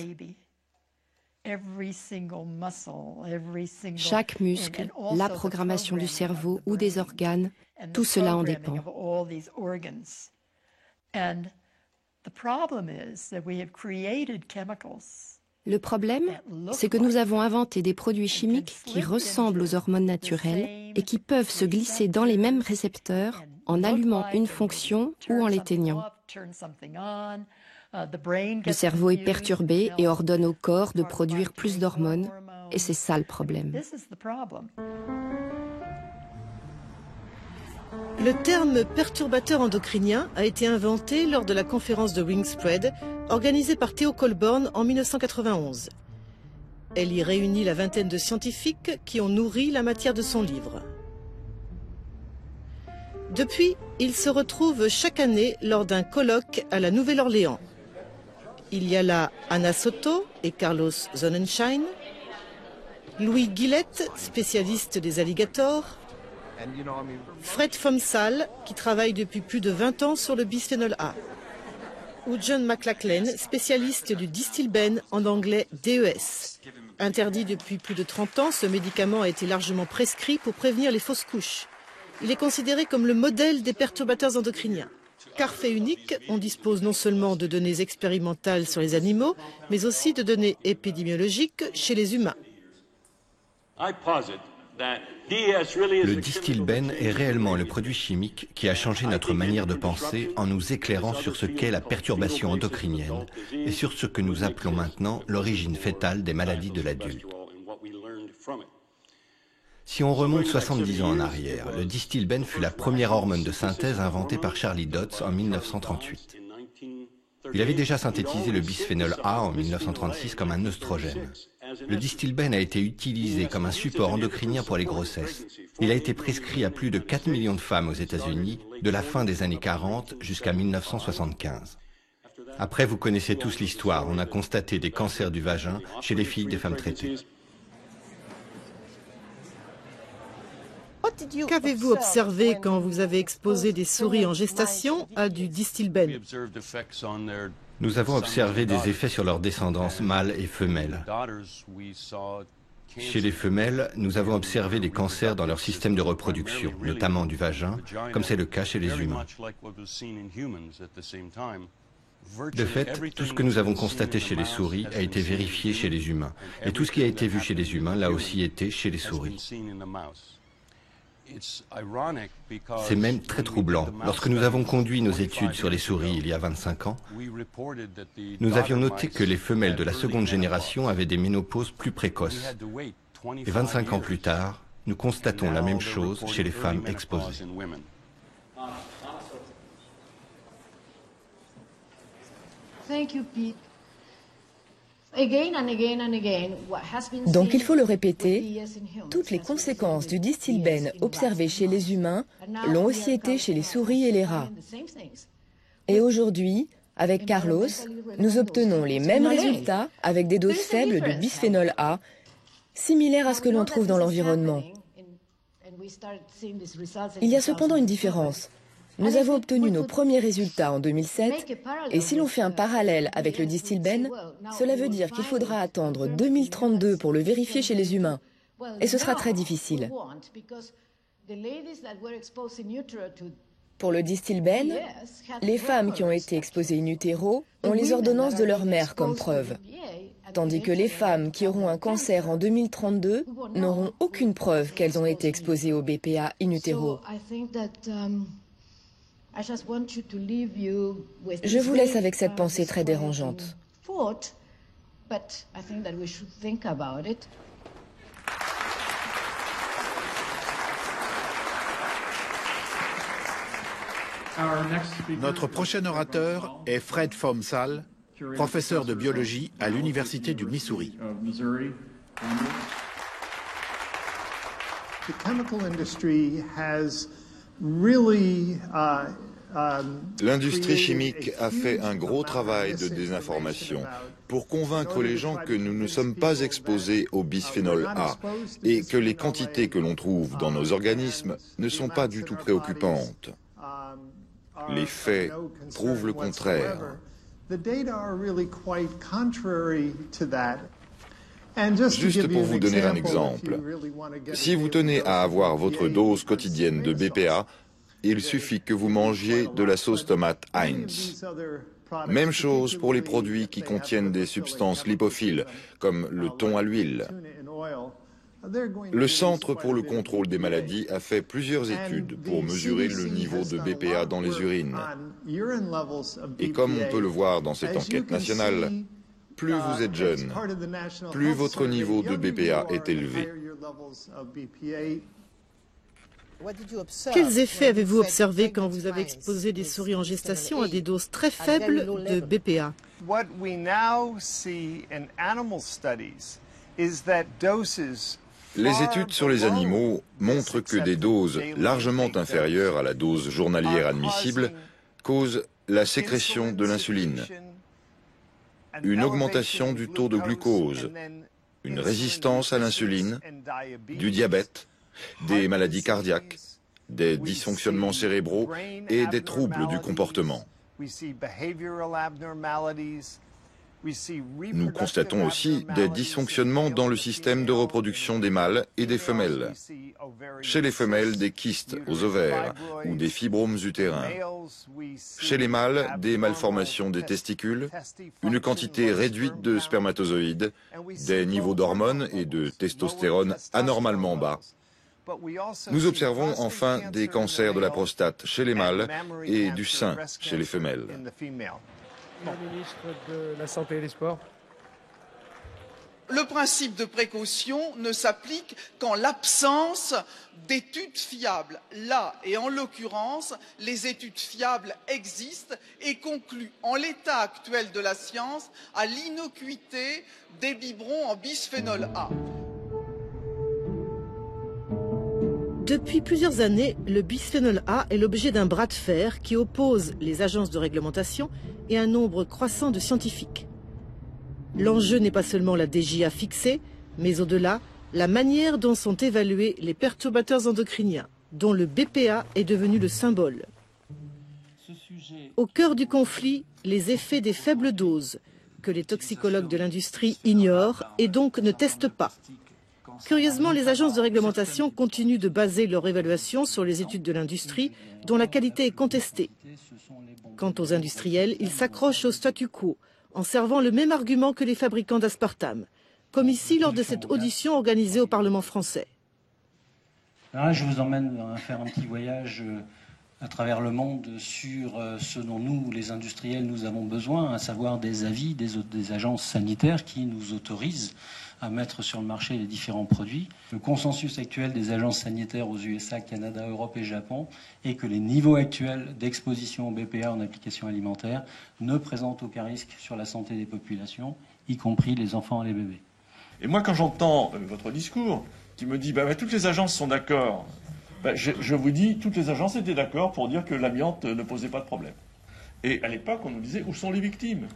Chaque muscle, la programmation du cerveau ou des organes, tout cela en dépend. Le problème, c'est que nous avons inventé des produits chimiques qui ressemblent aux hormones naturelles et qui peuvent se glisser dans les mêmes récepteurs en allumant une fonction ou en l'éteignant. Le cerveau est perturbé et ordonne au corps de produire plus d'hormones, et c'est ça le problème. Le terme perturbateur endocrinien a été inventé lors de la conférence de Wingspread organisée par Theo Colborn en 1991. Elle y réunit la vingtaine de scientifiques qui ont nourri la matière de son livre. Depuis, il se retrouve chaque année lors d'un colloque à la Nouvelle-Orléans. Il y a là Anna Soto et Carlos Sonnenschein, Louis Guillette, spécialiste des alligators, Fred Fomsal, qui travaille depuis plus de 20 ans sur le bisphénol A, ou John McLachlan, spécialiste du Distilbène, en anglais DES. Interdit depuis plus de 30 ans, ce médicament a été largement prescrit pour prévenir les fausses couches. Il est considéré comme le modèle des perturbateurs endocriniens. Car fait unique, on dispose non seulement de données expérimentales sur les animaux, mais aussi de données épidémiologiques chez les humains. Le Distilbène est réellement le produit chimique qui a changé notre manière de penser en nous éclairant sur ce qu'est la perturbation endocrinienne et sur ce que nous appelons maintenant l'origine fœtale des maladies de l'adulte. Si on remonte 70 ans en arrière, le Distilbène fut la première hormone de synthèse inventée par Charlie Dodds en 1938. Il avait déjà synthétisé le bisphénol A en 1936 comme un œstrogène. Le Distilbène a été utilisé comme un support endocrinien pour les grossesses. Il a été prescrit à plus de 4 millions de femmes aux États-Unis de la fin des années 40 jusqu'à 1975. Après, vous connaissez tous l'histoire. On a constaté des cancers du vagin chez les filles des femmes traitées. Qu'avez-vous observé quand vous avez exposé des souris en gestation à du Distilbène? Nous avons observé des effets sur leur descendance mâle et femelle. Chez les femelles, nous avons observé des cancers dans leur système de reproduction, notamment du vagin, comme c'est le cas chez les humains. De fait, tout ce que nous avons constaté chez les souris a été vérifié chez les humains. Et tout ce qui a été vu chez les humains l'a aussi été chez les souris. C'est même très troublant. Lorsque nous avons conduit nos études sur les souris il y a 25 ans, nous avions noté que les femelles de la seconde génération avaient des ménopauses plus précoces. Et 25 ans plus tard, nous constatons la même chose chez les femmes exposées. Donc il faut le répéter, toutes les conséquences du Distilbène observées chez les humains l'ont aussi été chez les souris et les rats. Et aujourd'hui, avec Carlos, nous obtenons les mêmes résultats avec des doses faibles de bisphénol A, similaires à ce que l'on trouve dans l'environnement. Il y a cependant une différence. Nous avons obtenu nos premiers résultats en 2007, et si l'on fait un parallèle avec le Distilbène, cela veut dire qu'il faudra attendre 2032 pour le vérifier chez les humains. Et ce sera très difficile. Pour le Distilbène, les femmes qui ont été exposées in utero ont les ordonnances de leur mère comme preuve, tandis que les femmes qui auront un cancer en 2032 n'auront aucune preuve qu'elles ont été exposées au BPA in utero. Je vous laisse avec cette pensée très dérangeante. Notre prochain orateur est Fred Fomsal, professeur de biologie à l'Université du Missouri. The chemical industry has really L'industrie chimique a fait un gros travail de désinformation pour convaincre les gens que nous ne sommes pas exposés au bisphénol A et que les quantités que l'on trouve dans nos organismes ne sont pas du tout préoccupantes. Les faits prouvent le contraire. Juste pour vous donner un exemple, si vous tenez à avoir votre dose quotidienne de BPA, il suffit que vous mangiez de la sauce tomate Heinz. Même chose pour les produits qui contiennent des substances lipophiles, comme le thon à l'huile. Le Centre pour le contrôle des maladies a fait plusieurs études pour mesurer le niveau de BPA dans les urines. Et comme on peut le voir dans cette enquête nationale, plus vous êtes jeune, plus votre niveau de BPA est élevé. Quels effets avez-vous observés quand vous avez exposé des souris en gestation à des doses très faibles de BPA? Les études sur les animaux montrent que des doses largement inférieures à la dose journalière admissible causent la sécrétion de l'insuline, une augmentation du taux de glucose, une résistance à l'insuline, du diabète, des maladies cardiaques, des dysfonctionnements cérébraux et des troubles du comportement. Nous constatons aussi des dysfonctionnements dans le système de reproduction des mâles et des femelles. Chez les femelles, des kystes aux ovaires ou des fibromes utérins. Chez les mâles, des malformations des testicules, une quantité réduite de spermatozoïdes, des niveaux d'hormones et de testostérone anormalement bas. Nous observons enfin des cancers de la prostate chez les mâles et du sein chez les femelles. La ministre de la Santé et des Sports. Le principe de précaution ne s'applique qu'en l'absence d'études fiables. Là, et en l'occurrence, les études fiables existent et concluent en l'état actuel de la science à l'innocuité des biberons en bisphénol A. Depuis plusieurs années, le bisphénol A est l'objet d'un bras de fer qui oppose les agences de réglementation et un nombre croissant de scientifiques. L'enjeu n'est pas seulement la DGA fixée, mais au-delà, la manière dont sont évalués les perturbateurs endocriniens, dont le BPA est devenu le symbole. Au cœur du conflit, les effets des faibles doses, que les toxicologues de l'industrie ignorent et donc ne testent pas. Curieusement, les agences de réglementation continuent de baser leur évaluation sur les études de l'industrie, dont la qualité est contestée. Quant aux industriels, ils s'accrochent au statu quo, en servant le même argument que les fabricants d'aspartame, comme ici lors de cette audition organisée au Parlement français. Là, je vous emmène faire un petit voyage à travers le monde sur ce dont nous, les industriels, nous avons besoin, à savoir des avis des agences sanitaires qui nous autorisent à mettre sur le marché les différents produits. Le consensus actuel des agences sanitaires aux USA, Canada, Europe et Japon est que les niveaux actuels d'exposition au BPA en application alimentaire ne présentent aucun risque sur la santé des populations, y compris les enfants et les bébés. Et moi, quand j'entends votre discours qui me dit toutes les agences sont d'accord, je vous dis, toutes les agences étaient d'accord pour dire que l'amiante ne posait pas de problème. Et à l'époque, on nous disait, où sont les victimes?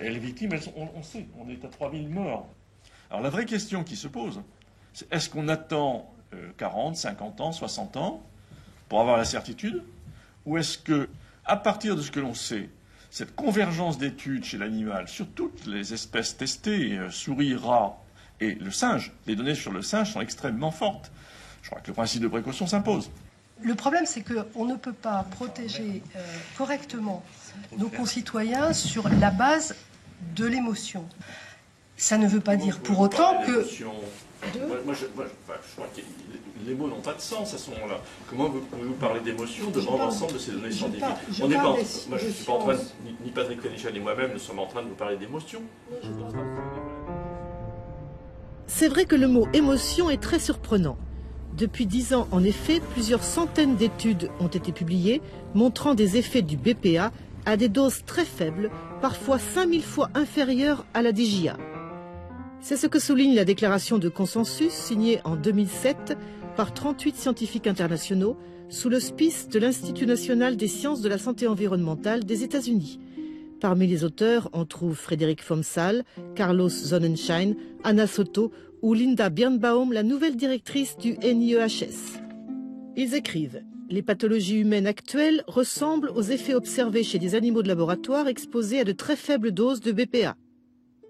Et les victimes, on sait, on est à 3000 morts. Alors la vraie question qui se pose, c'est est-ce qu'on attend 40, 50 ans, 60 ans pour avoir la certitude? Ou est-ce que, à partir de ce que l'on sait, cette convergence d'études chez l'animal sur toutes les espèces testées, souris, rats et le singe, les données sur le singe sont extrêmement fortes. Je crois que le principe de précaution s'impose. Le problème, c'est qu'on ne peut pas protéger correctement nos concitoyens sur la base de l'émotion. Ça ne veut pas dire pour autant que... Moi, je crois que les mots n'ont pas de sens à ce moment-là. Comment pouvez-vous parler d'émotion devant l'ensemble de ces données scientifiques? Moi, je ne suis pas en train, ni Patrick Pénichal ni moi-même ne sommes en train de vous parler d'émotion. C'est vrai que le mot émotion est très surprenant. Depuis 10 ans, en effet, plusieurs centaines d'études ont été publiées montrant des effets du BPA à des doses très faibles, parfois 5000 fois inférieures à la DGA. C'est ce que souligne la déclaration de consensus signée en 2007 par 38 scientifiques internationaux sous l'auspice de l'Institut national des sciences de la santé environnementale des États-Unis. Parmi les auteurs, on trouve Frédéric Fomsal, Carlos Sonnenschein, Anna Soto ou Linda Birnbaum, la nouvelle directrice du NIEHS. Ils écrivent « Les pathologies humaines actuelles ressemblent aux effets observés chez des animaux de laboratoire exposés à de très faibles doses de BPA,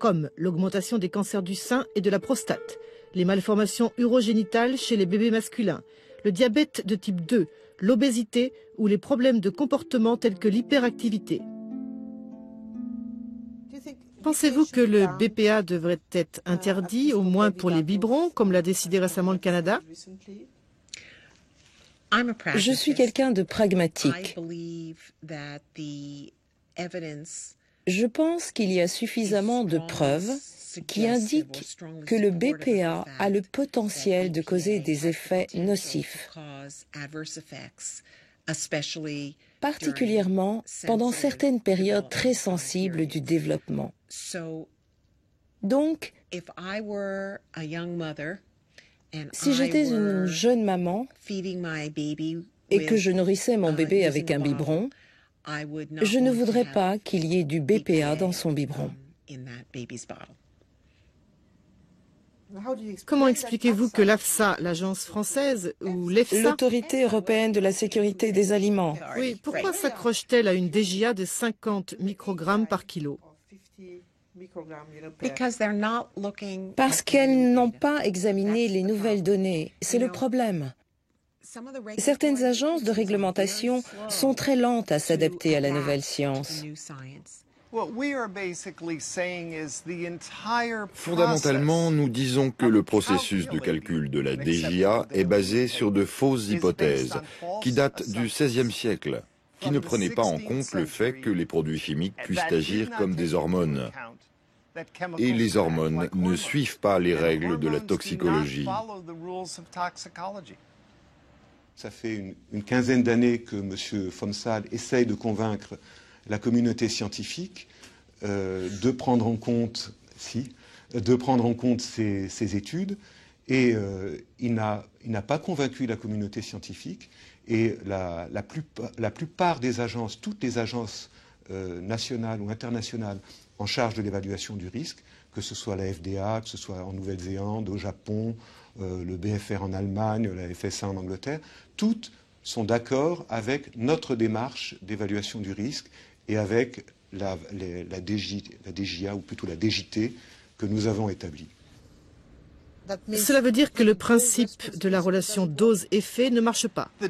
comme l'augmentation des cancers du sein et de la prostate, les malformations urogénitales chez les bébés masculins, le diabète de type 2, l'obésité ou les problèmes de comportement tels que l'hyperactivité. Pensez-vous que le BPA devrait être interdit, au moins pour les biberons, comme l'a décidé récemment le Canada? Je suis quelqu'un de pragmatique. Je pense qu'il y a suffisamment de preuves qui indiquent que le BPA a le potentiel de causer des effets nocifs, particulièrement pendant certaines périodes très sensibles du développement. Donc, si j'étais une jeune maman et que je nourrissais mon bébé avec un biberon, je ne voudrais pas qu'il y ait du BPA dans son biberon. Comment expliquez-vous que l'AFSA, l'agence française, ou l'EFSA... L'Autorité européenne de la sécurité des aliments. Oui, pourquoi s'accroche-t-elle à une DGA de 50 microgrammes par kilo? Parce qu'elles n'ont pas examiné les nouvelles données. C'est le problème. Certaines agences de réglementation sont très lentes à s'adapter à la nouvelle science. Fondamentalement, nous disons que le processus de calcul de la DGA est basé sur de fausses hypothèses qui datent du XVIe siècle, qui ne prenaient pas en compte le fait que les produits chimiques puissent agir comme des hormones. Et les hormones ne suivent pas les règles de la toxicologie. Ça fait une quinzaine d'années que M. Fomsal essaye de convaincre la communauté scientifique de prendre en compte ces études, et il n'a pas convaincu la communauté scientifique, et la plupart des agences, toutes les agences nationales ou internationales en charge de l'évaluation du risque, que ce soit la FDA, que ce soit en Nouvelle-Zélande, au Japon, le BFR en Allemagne, la FSA en Angleterre, toutes sont d'accord avec notre démarche d'évaluation du risque et avec la DGA, ou plutôt la DJT, que nous avons établie. Cela veut dire que le principe de la relation dose-effet ne marche pas. Le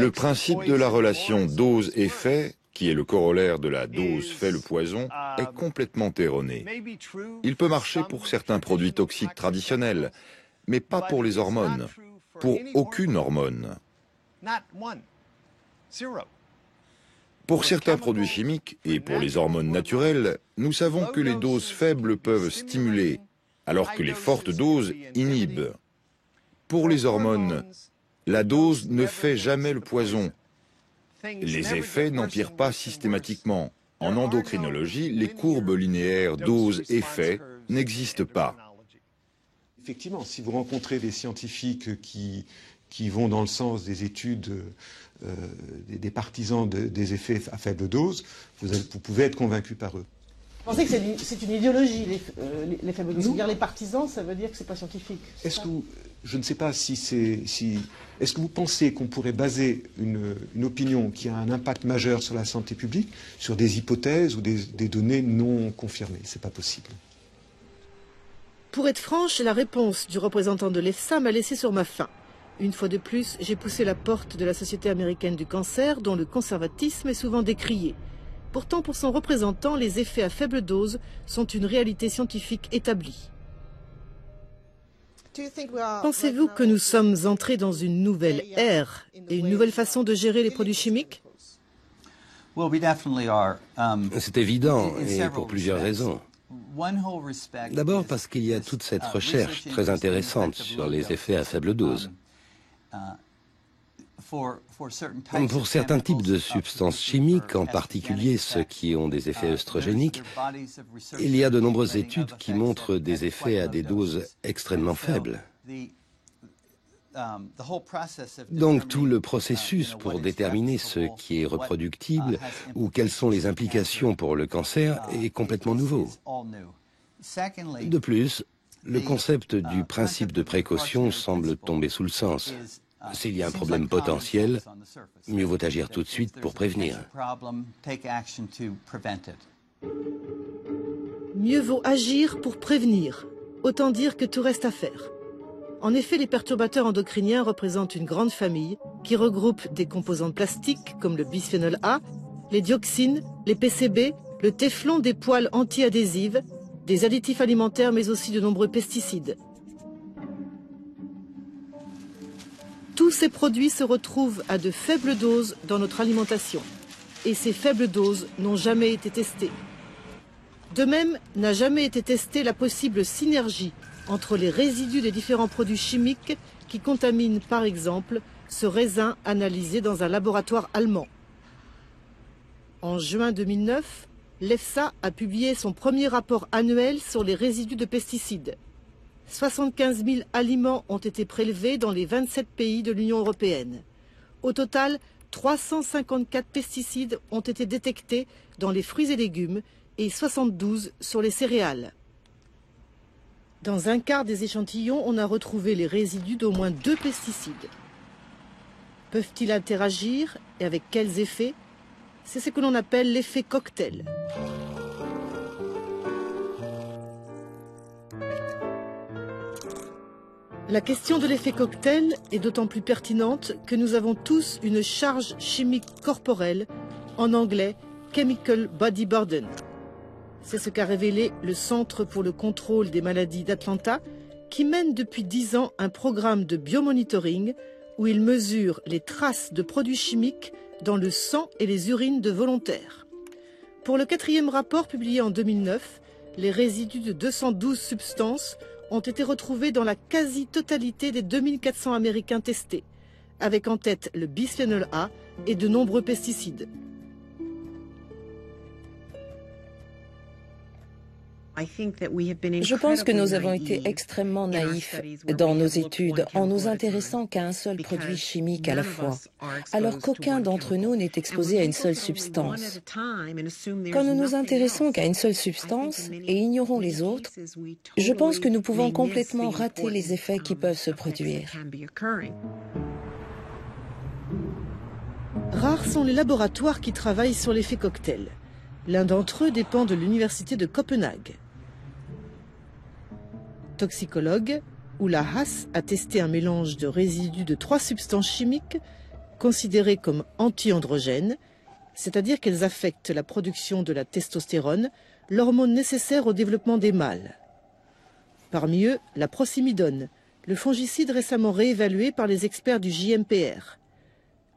principe de la relation dose-effet, qui est le corollaire de la dose fait le poison, est complètement erroné. Il peut marcher pour certains produits toxiques traditionnels, mais pas pour les hormones, pour aucune hormone. Pour certains produits chimiques et pour les hormones naturelles, nous savons que les doses faibles peuvent stimuler, alors que les fortes doses inhibent. Pour les hormones, la dose ne fait jamais le poison. Les effets n'empirent pas systématiquement. En endocrinologie, les courbes linéaires dose-effet n'existent pas. Effectivement, si vous rencontrez des scientifiques qui vont dans le sens des études des partisans des effets à faible dose, vous pouvez être convaincu par eux. Vous pensez que c'est une idéologie, les faibles doses? Les partisans, ça veut dire que ce n'est pas scientifique? Je ne sais pas est-ce que vous pensez qu'on pourrait baser une opinion qui a un impact majeur sur la santé publique sur des hypothèses ou des données non confirmées? Ce n'est pas possible. Pour être franche, la réponse du représentant de l'EFSA m'a laissé sur ma faim. Une fois de plus, j'ai poussé la porte de la Société américaine du cancer, dont le conservatisme est souvent décrié. Pourtant, pour son représentant, les effets à faible dose sont une réalité scientifique établie. Pensez-vous que nous sommes entrés dans une nouvelle ère et une nouvelle façon de gérer les produits chimiques? C'est évident, et pour plusieurs raisons. D'abord parce qu'il y a toute cette recherche très intéressante sur les effets à faible dose. Pour certains types de substances chimiques, en particulier ceux qui ont des effets œstrogéniques, il y a de nombreuses études qui montrent des effets à des doses extrêmement faibles. Donc tout le processus pour déterminer ce qui est reproductible ou quelles sont les implications pour le cancer est complètement nouveau. De plus, le concept du principe de précaution semble tomber sous le sens. S'il y a un problème potentiel, mieux vaut agir tout de suite pour prévenir. Mieux vaut agir pour prévenir. Autant dire que tout reste à faire. En effet, les perturbateurs endocriniens représentent une grande famille qui regroupe des composants plastiques comme le bisphénol A, les dioxines, les PCB, le téflon des poêles anti-adhésives, des additifs alimentaires mais aussi de nombreux pesticides. Tous ces produits se retrouvent à de faibles doses dans notre alimentation. Et ces faibles doses n'ont jamais été testées. De même, n'a jamais été testée la possible synergie entre les résidus des différents produits chimiques qui contaminent par exemple ce raisin analysé dans un laboratoire allemand. En juin 2009, l'EFSA a publié son premier rapport annuel sur les résidus de pesticides. 75 000 aliments ont été prélevés dans les 27 pays de l'Union européenne. Au total, 354 pesticides ont été détectés dans les fruits et légumes et 72 sur les céréales. Dans un quart des échantillons, on a retrouvé les résidus d'au moins 2 pesticides. Peuvent-ils interagir et avec quels effets? C'est ce que l'on appelle l'effet cocktail. La question de l'effet cocktail est d'autant plus pertinente que nous avons tous une charge chimique corporelle, en anglais Chemical Body Burden. C'est ce qu'a révélé le Centre pour le contrôle des maladies d'Atlanta, qui mène depuis 10 ans un programme de biomonitoring où il mesure les traces de produits chimiques dans le sang et les urines de volontaires. Pour le 4e rapport publié en 2009, les résidus de 212 substances ont été retrouvés dans la quasi-totalité des 2400 Américains testés, avec en tête le bisphénol A et de nombreux pesticides. Je pense que nous avons été extrêmement naïfs dans nos études en nous intéressant qu'à un seul produit chimique à la fois, alors qu'aucun d'entre nous n'est exposé à une seule substance. Quand nous nous intéressons qu'à une seule substance et ignorons les autres, je pense que nous pouvons complètement rater les effets qui peuvent se produire. Rares sont les laboratoires qui travaillent sur l'effet cocktail. L'un d'entre eux dépend de l'université de Copenhague. Toxicologue, Ulla Haas a testé un mélange de résidus de 3 substances chimiques considérées comme anti-androgènes, c'est-à-dire qu'elles affectent la production de la testostérone, l'hormone nécessaire au développement des mâles. Parmi eux, la procimidone, le fongicide récemment réévalué par les experts du JMPR.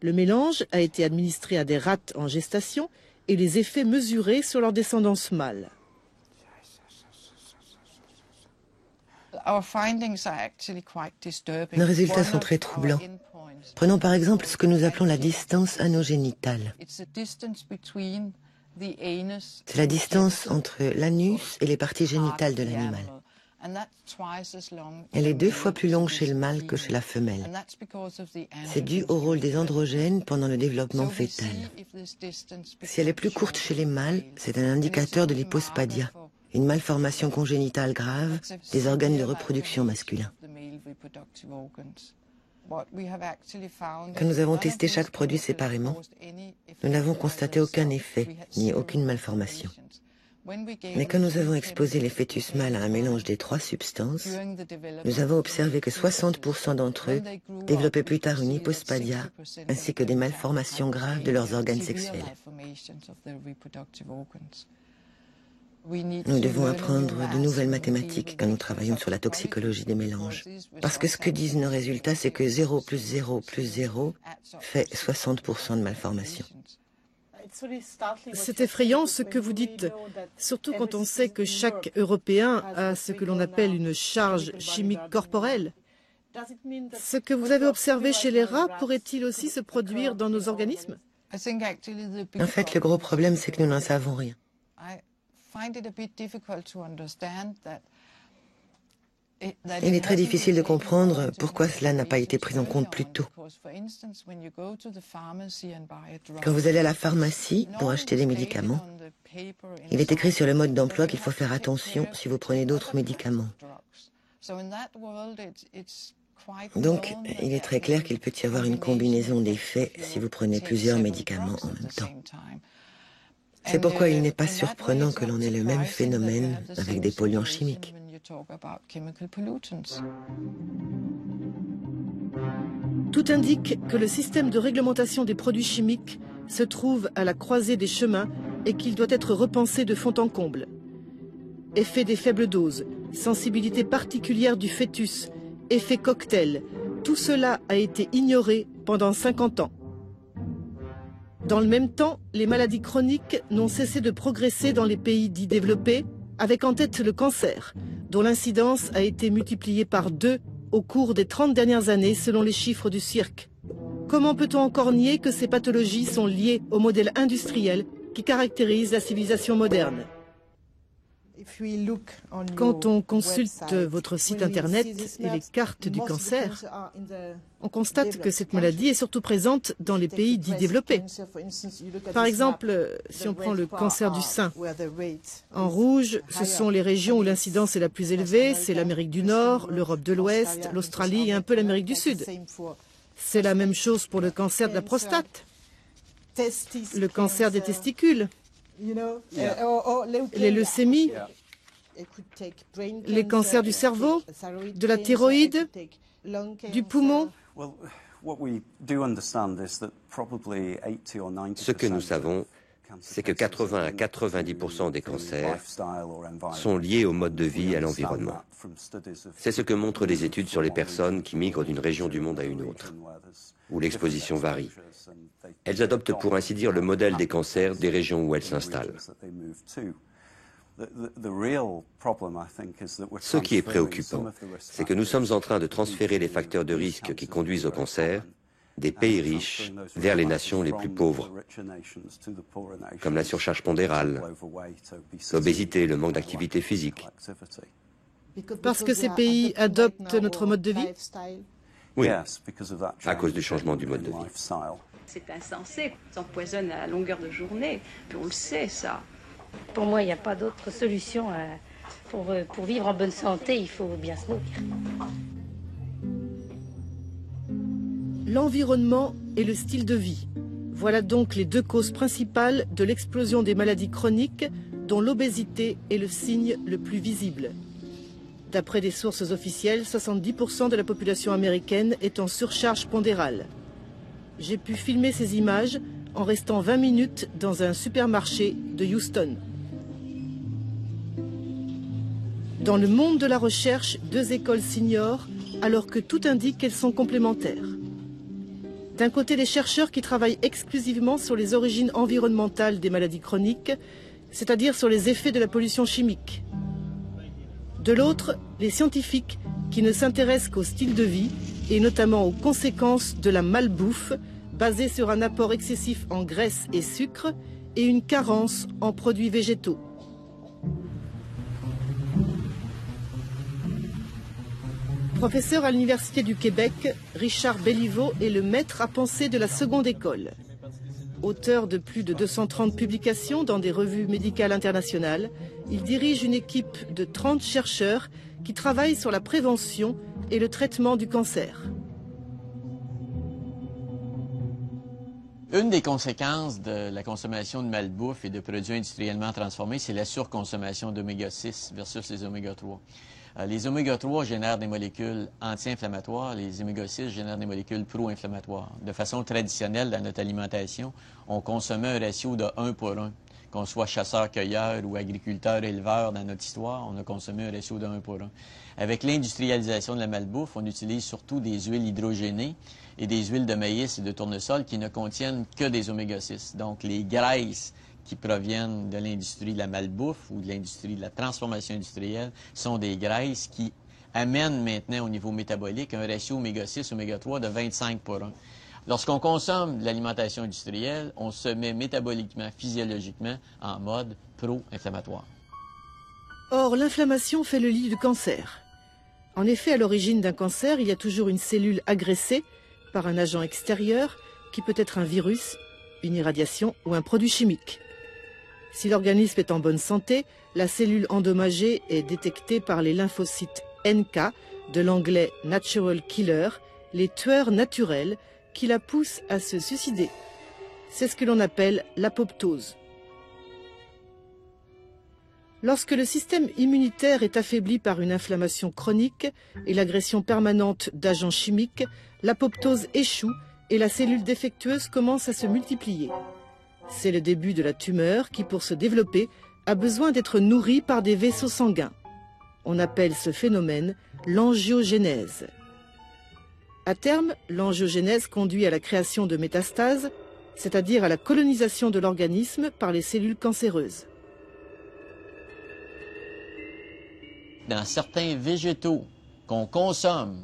Le mélange a été administré à des rats en gestation et les effets mesurés sur leur descendance mâle. Nos résultats sont très troublants. Prenons par exemple ce que nous appelons la distance anogénitale. C'est la distance entre l'anus et les parties génitales de l'animal. Elle est 2 fois plus longue chez le mâle que chez la femelle. C'est dû au rôle des androgènes pendant le développement fœtal. Si elle est plus courte chez les mâles, c'est un indicateur de l'hypospadia, une malformation congénitale grave des organes de reproduction masculins. Quand nous avons testé chaque produit séparément, nous n'avons constaté aucun effet ni aucune malformation. Mais quand nous avons exposé les fœtus mâles à un mélange des 3 substances, nous avons observé que 60% d'entre eux développaient plus tard une hypospadia ainsi que des malformations graves de leurs organes sexuels. Nous devons apprendre de nouvelles mathématiques quand nous travaillons sur la toxicologie des mélanges. Parce que ce que disent nos résultats, c'est que 0 plus 0 plus 0 fait 60% de malformations. C'est effrayant ce que vous dites, surtout quand on sait que chaque Européen a ce que l'on appelle une charge chimique corporelle. Ce que vous avez observé chez les rats pourrait-il aussi se produire dans nos organismes? En fait, le gros problème, c'est que nous n'en savons rien. Il est très difficile de comprendre pourquoi cela n'a pas été pris en compte plus tôt. Quand vous allez à la pharmacie pour acheter des médicaments, il est écrit sur le mode d'emploi qu'il faut faire attention si vous prenez d'autres médicaments. Donc, il est très clair qu'il peut y avoir une combinaison d'effets si vous prenez plusieurs médicaments en même temps. C'est pourquoi il n'est pas surprenant que l'on ait le même phénomène avec des polluants chimiques. Tout indique que le système de réglementation des produits chimiques se trouve à la croisée des chemins et qu'il doit être repensé de fond en comble. Effet des faibles doses, sensibilité particulière du fœtus, effet cocktail, tout cela a été ignoré pendant 50 ans. Dans le même temps, les maladies chroniques n'ont cessé de progresser dans les pays dits développés, avec en tête le cancer, dont l'incidence a été multipliée par 2 au cours des 30 dernières années selon les chiffres du CIRC. Comment peut-on encore nier que ces pathologies sont liées au modèle industriel qui caractérise la civilisation moderne? Quand on consulte votre site internet et les cartes du cancer, on constate que cette maladie est surtout présente dans les pays dits développés. Par exemple, si on prend le cancer du sein, en rouge, ce sont les régions où l'incidence est la plus élevée, c'est l'Amérique du Nord, l'Europe de l'Ouest, l'Australie et un peu l'Amérique du Sud. C'est la même chose pour le cancer de la prostate, le cancer des testicules, les leucémies, les cancers du cerveau, de la thyroïde, du poumon. Ce que nous savons, c'est que 80 à 90% des cancers sont liés au mode de vie et à l'environnement. C'est ce que montrent les études sur les personnes qui migrent d'une région du monde à une autre, où l'exposition varie. Elles adoptent pour ainsi dire le modèle des cancers des régions où elles s'installent. Ce qui est préoccupant, c'est que nous sommes en train de transférer les facteurs de risque qui conduisent au cancer des pays riches vers les nations les plus pauvres, comme la surcharge pondérale, l'obésité, le manque d'activité physique. Parce que ces pays adoptent notre mode de vie? Oui, à cause du changement du mode de vie. C'est insensé, on s'empoisonne à longueur de journée, on le sait ça. Pour moi, il n'y a pas d'autre solution. Pour vivre en bonne santé, il faut bien se nourrir. L'environnement et le style de vie. Voilà donc les 2 causes principales de l'explosion des maladies chroniques, dont l'obésité est le signe le plus visible. D'après des sources officielles, 70% de la population américaine est en surcharge pondérale. J'ai pu filmer ces images en restant 20 minutes dans un supermarché de Houston. Dans le monde de la recherche, 2 écoles s'ignorent alors que tout indique qu'elles sont complémentaires. D'un côté, les chercheurs qui travaillent exclusivement sur les origines environnementales des maladies chroniques, c'est-à-dire sur les effets de la pollution chimique. De l'autre, les scientifiques qui ne s'intéressent qu'au style de vie et notamment aux conséquences de la malbouffe, basée sur un apport excessif en graisse et sucre et une carence en produits végétaux. Professeur à l'Université du Québec, Richard Béliveau est le maître à penser de la seconde école. Auteur de plus de 230 publications dans des revues médicales internationales, il dirige une équipe de 30 chercheurs qui travaillent sur la prévention et le traitement du cancer. Une des conséquences de la consommation de malbouffe et de produits industriellement transformés, c'est la surconsommation d'oméga 6 versus les oméga 3. Les oméga 3 génèrent des molécules anti-inflammatoires, les oméga 6 génèrent des molécules pro-inflammatoires. De façon traditionnelle, dans notre alimentation, on consommait un ratio de 1 pour 1. Qu'on soit chasseur-cueilleur ou agriculteur-éleveur dans notre histoire, on a consommé un ratio de 1 pour 1. Avec l'industrialisation de la malbouffe, on utilise surtout des huiles hydrogénées et des huiles de maïs et de tournesol qui ne contiennent que des oméga 6. Donc, les graisses qui proviennent de l'industrie de la malbouffe ou de l'industrie de la transformation industrielle sont des graisses qui amènent maintenant au niveau métabolique un ratio oméga 6, oméga 3 de 25 pour 1. Lorsqu'on consomme de l'alimentation industrielle, on se met métaboliquement, physiologiquement en mode pro-inflammatoire. Or, l'inflammation fait le lit du cancer. En effet, à l'origine d'un cancer, il y a toujours une cellule agressée par un agent extérieur qui peut être un virus, une irradiation ou un produit chimique. Si l'organisme est en bonne santé, la cellule endommagée est détectée par les lymphocytes NK, de l'anglais Natural Killer, les tueurs naturels, qui la poussent à se suicider. C'est ce que l'on appelle l'apoptose. Lorsque le système immunitaire est affaibli par une inflammation chronique et l'agression permanente d'agents chimiques, l'apoptose échoue et la cellule défectueuse commence à se multiplier. C'est le début de la tumeur qui, pour se développer, a besoin d'être nourrie par des vaisseaux sanguins. On appelle ce phénomène l'angiogénèse. À terme, l'angiogénèse conduit à la création de métastases, c'est-à-dire à la colonisation de l'organisme par les cellules cancéreuses. Dans certains végétaux qu'on consomme,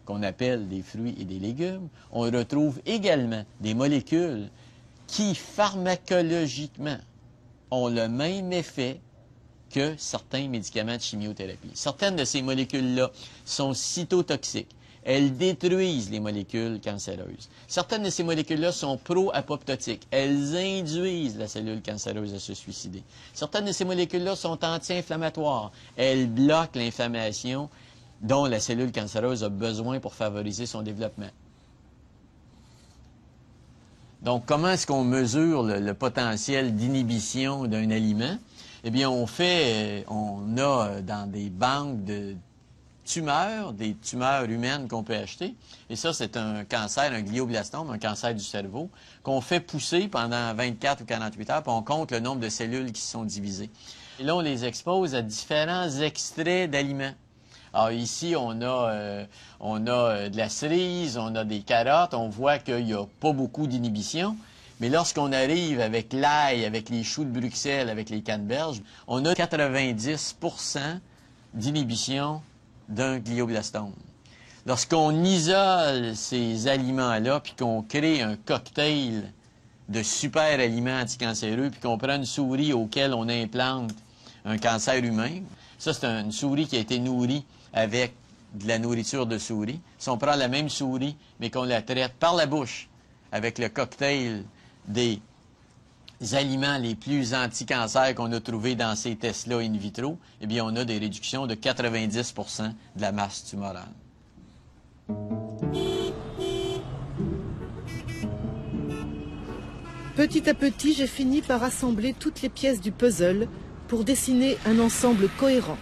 qu'on appelle des fruits et des légumes, on retrouve également des molécules qui, pharmacologiquement, ont le même effet que certains médicaments de chimiothérapie. Certaines de ces molécules-là sont cytotoxiques. Elles détruisent les molécules cancéreuses. Certaines de ces molécules-là sont pro-apoptotiques. Elles induisent la cellule cancéreuse à se suicider. Certaines de ces molécules-là sont anti-inflammatoires. Elles bloquent l'inflammation dont la cellule cancéreuse a besoin pour favoriser son développement. Donc, comment est-ce qu'on mesure le potentiel d'inhibition d'un aliment? Eh bien, on a dans des banques de tumeurs, des tumeurs humaines qu'on peut acheter. Et ça, c'est un cancer, un glioblastome, un cancer du cerveau, qu'on fait pousser pendant 24 ou 48 heures, puis on compte le nombre de cellules qui se sont divisées. Et là, on les expose à différents extraits d'aliments. Alors ici, on a de la cerise, on a des carottes, on voit qu'il n'y a pas beaucoup d'inhibition. Mais lorsqu'on arrive avec l'ail, avec les choux de Bruxelles, avec les canneberges, on a 90% d'inhibition d'un glioblastome. Lorsqu'on isole ces aliments-là, puis qu'on crée un cocktail de super aliments anticancéreux, puis qu'on prend une souris auquel on implante un cancer humain, ça c'est une souris qui a été nourrie avec de la nourriture de souris. Si on prend la même souris, mais qu'on la traite par la bouche avec le cocktail des aliments les plus anti-cancer qu'on a trouvés dans ces tests-là in vitro, eh bien, on a des réductions de 90% de la masse tumorale. Petit à petit, j'ai fini par assembler toutes les pièces du puzzle pour dessiner un ensemble cohérent.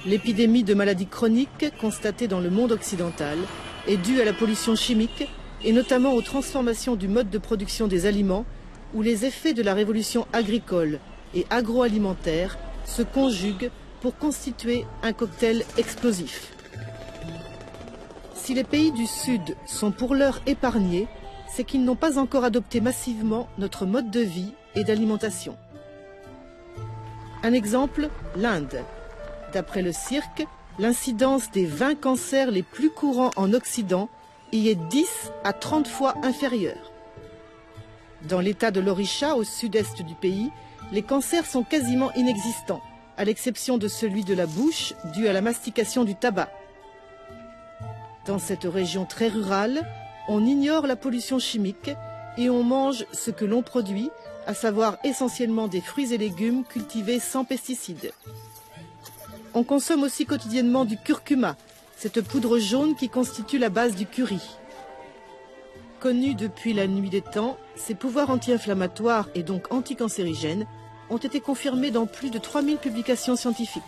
L'épidémie de maladies chroniques constatée dans le monde occidental est due à la pollution chimique et notamment aux transformations du mode de production des aliments où les effets de la révolution agricole et agroalimentaire se conjuguent pour constituer un cocktail explosif. Si les pays du Sud sont pour l'heure épargnés, c'est qu'ils n'ont pas encore adopté massivement notre mode de vie et d'alimentation. Un exemple, l'Inde. D'après le CIRC, l'incidence des 20 cancers les plus courants en Occident y est 10 à 30 fois inférieure. Dans l'état de l'Orisha, au sud-est du pays, les cancers sont quasiment inexistants, à l'exception de celui de la bouche, dû à la mastication du tabac. Dans cette région très rurale, on ignore la pollution chimique et on mange ce que l'on produit, à savoir essentiellement des fruits et légumes cultivés sans pesticides. On consomme aussi quotidiennement du curcuma, cette poudre jaune qui constitue la base du curry. Connus depuis la nuit des temps, ses pouvoirs anti-inflammatoires et donc anticancérigènes ont été confirmés dans plus de 3000 publications scientifiques.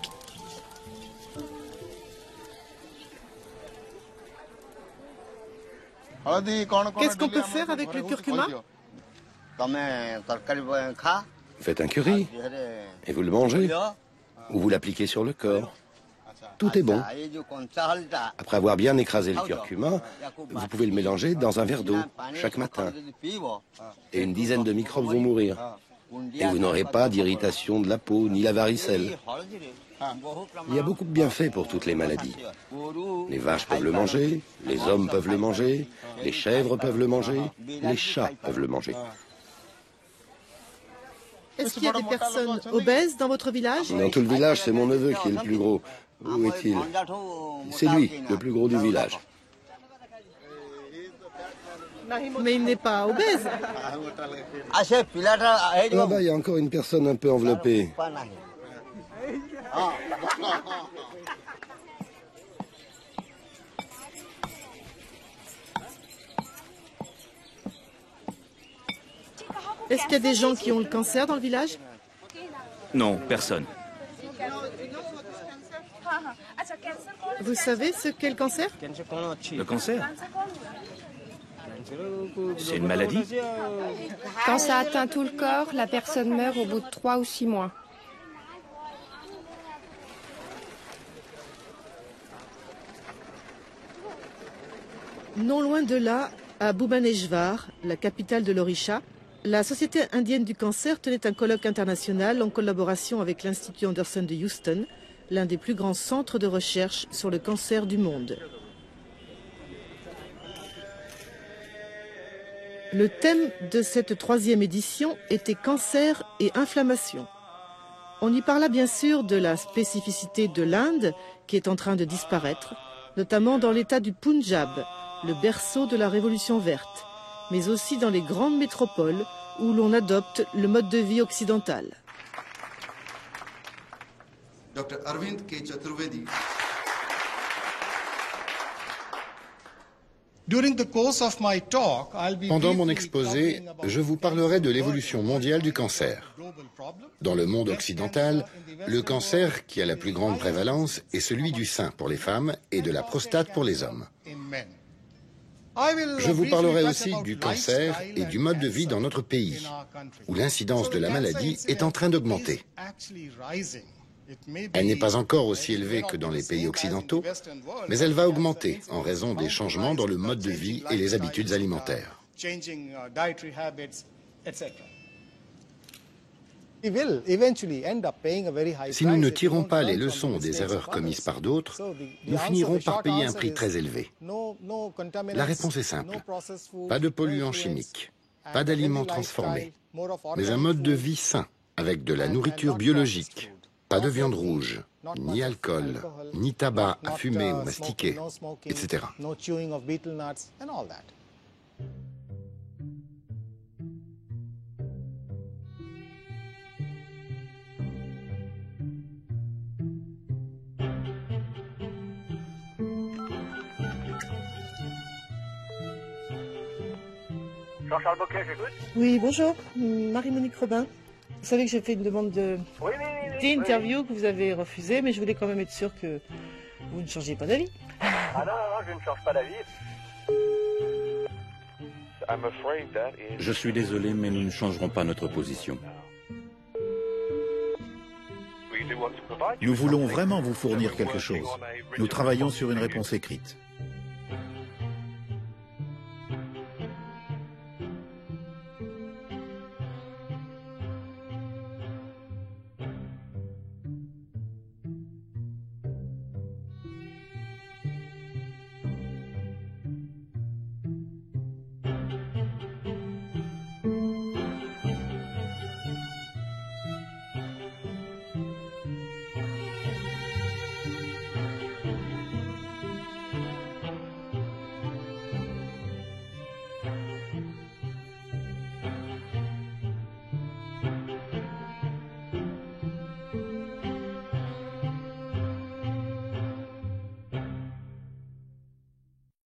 Qu'est-ce qu'on peut faire avec le curcuma? Faites un curry et vous le mangez. Ou vous l'appliquez sur le corps. Tout est bon. Après avoir bien écrasé le curcuma, vous pouvez le mélanger dans un verre d'eau chaque matin. Et une dizaine de microbes vont mourir. Et vous n'aurez pas d'irritation de la peau ni la varicelle. Il y a beaucoup de bienfaits pour toutes les maladies. Les vaches peuvent le manger, les hommes peuvent le manger, les chèvres peuvent le manger, les chats peuvent le manger. Est-ce qu'il y a des personnes obèses dans votre village? Dans tout le village, c'est mon neveu qui est le plus gros. Où est-il? C'est lui, le plus gros du village. Mais il n'est pas obèse. Là-bas, il y a encore une personne un peu enveloppée. Est-ce qu'il y a des gens qui ont le cancer dans le village? Non, personne. Vous savez ce qu'est le cancer? Le cancer? C'est une maladie? Quand ça atteint tout le corps, la personne meurt au bout de 3 ou 6 mois. Non loin de là, à Bhubaneswar, la capitale de l'Orisha, la Société indienne du cancer tenait un colloque international en collaboration avec l'Institut Anderson de Houston, l'un des plus grands centres de recherche sur le cancer du monde. Le thème de cette 3e édition était cancer et inflammation. On y parla bien sûr de la spécificité de l'Inde qui est en train de disparaître, notamment dans l'état du Punjab, le berceau de la Révolution verte, mais aussi dans les grandes métropoles où l'on adopte le mode de vie occidental. Dr. Arvind K. Chaturvedi. Pendant mon exposé, je vous parlerai de l'évolution mondiale du cancer. Dans le monde occidental, le cancer qui a la plus grande prévalence est celui du sein pour les femmes et de la prostate pour les hommes. Je vous parlerai aussi du cancer et du mode de vie dans notre pays, où l'incidence de la maladie est en train d'augmenter. Elle n'est pas encore aussi élevée que dans les pays occidentaux, mais elle va augmenter en raison des changements dans le mode de vie et les habitudes alimentaires. Si nous ne tirons pas les leçons des erreurs commises par d'autres, nous finirons par payer un prix très élevé. La réponse est simple. Pas de polluants chimiques, pas d'aliments transformés, mais un mode de vie sain, avec de la nourriture biologique. Pas de viande rouge, ni alcool, ni tabac à fumer ou mastiquer, etc. Jean-Charles Bocquet, j'écoute. Oui, bonjour, Marie-Monique Robin. Vous savez que j'ai fait une demande d'interview que vous avez refusée, mais je voulais quand même être sûr que vous ne changez pas d'avis. Ah non, je ne change pas d'avis. Je suis désolé, mais nous ne changerons pas notre position. Nous voulons vraiment vous fournir quelque chose. Nous travaillons sur une réponse écrite.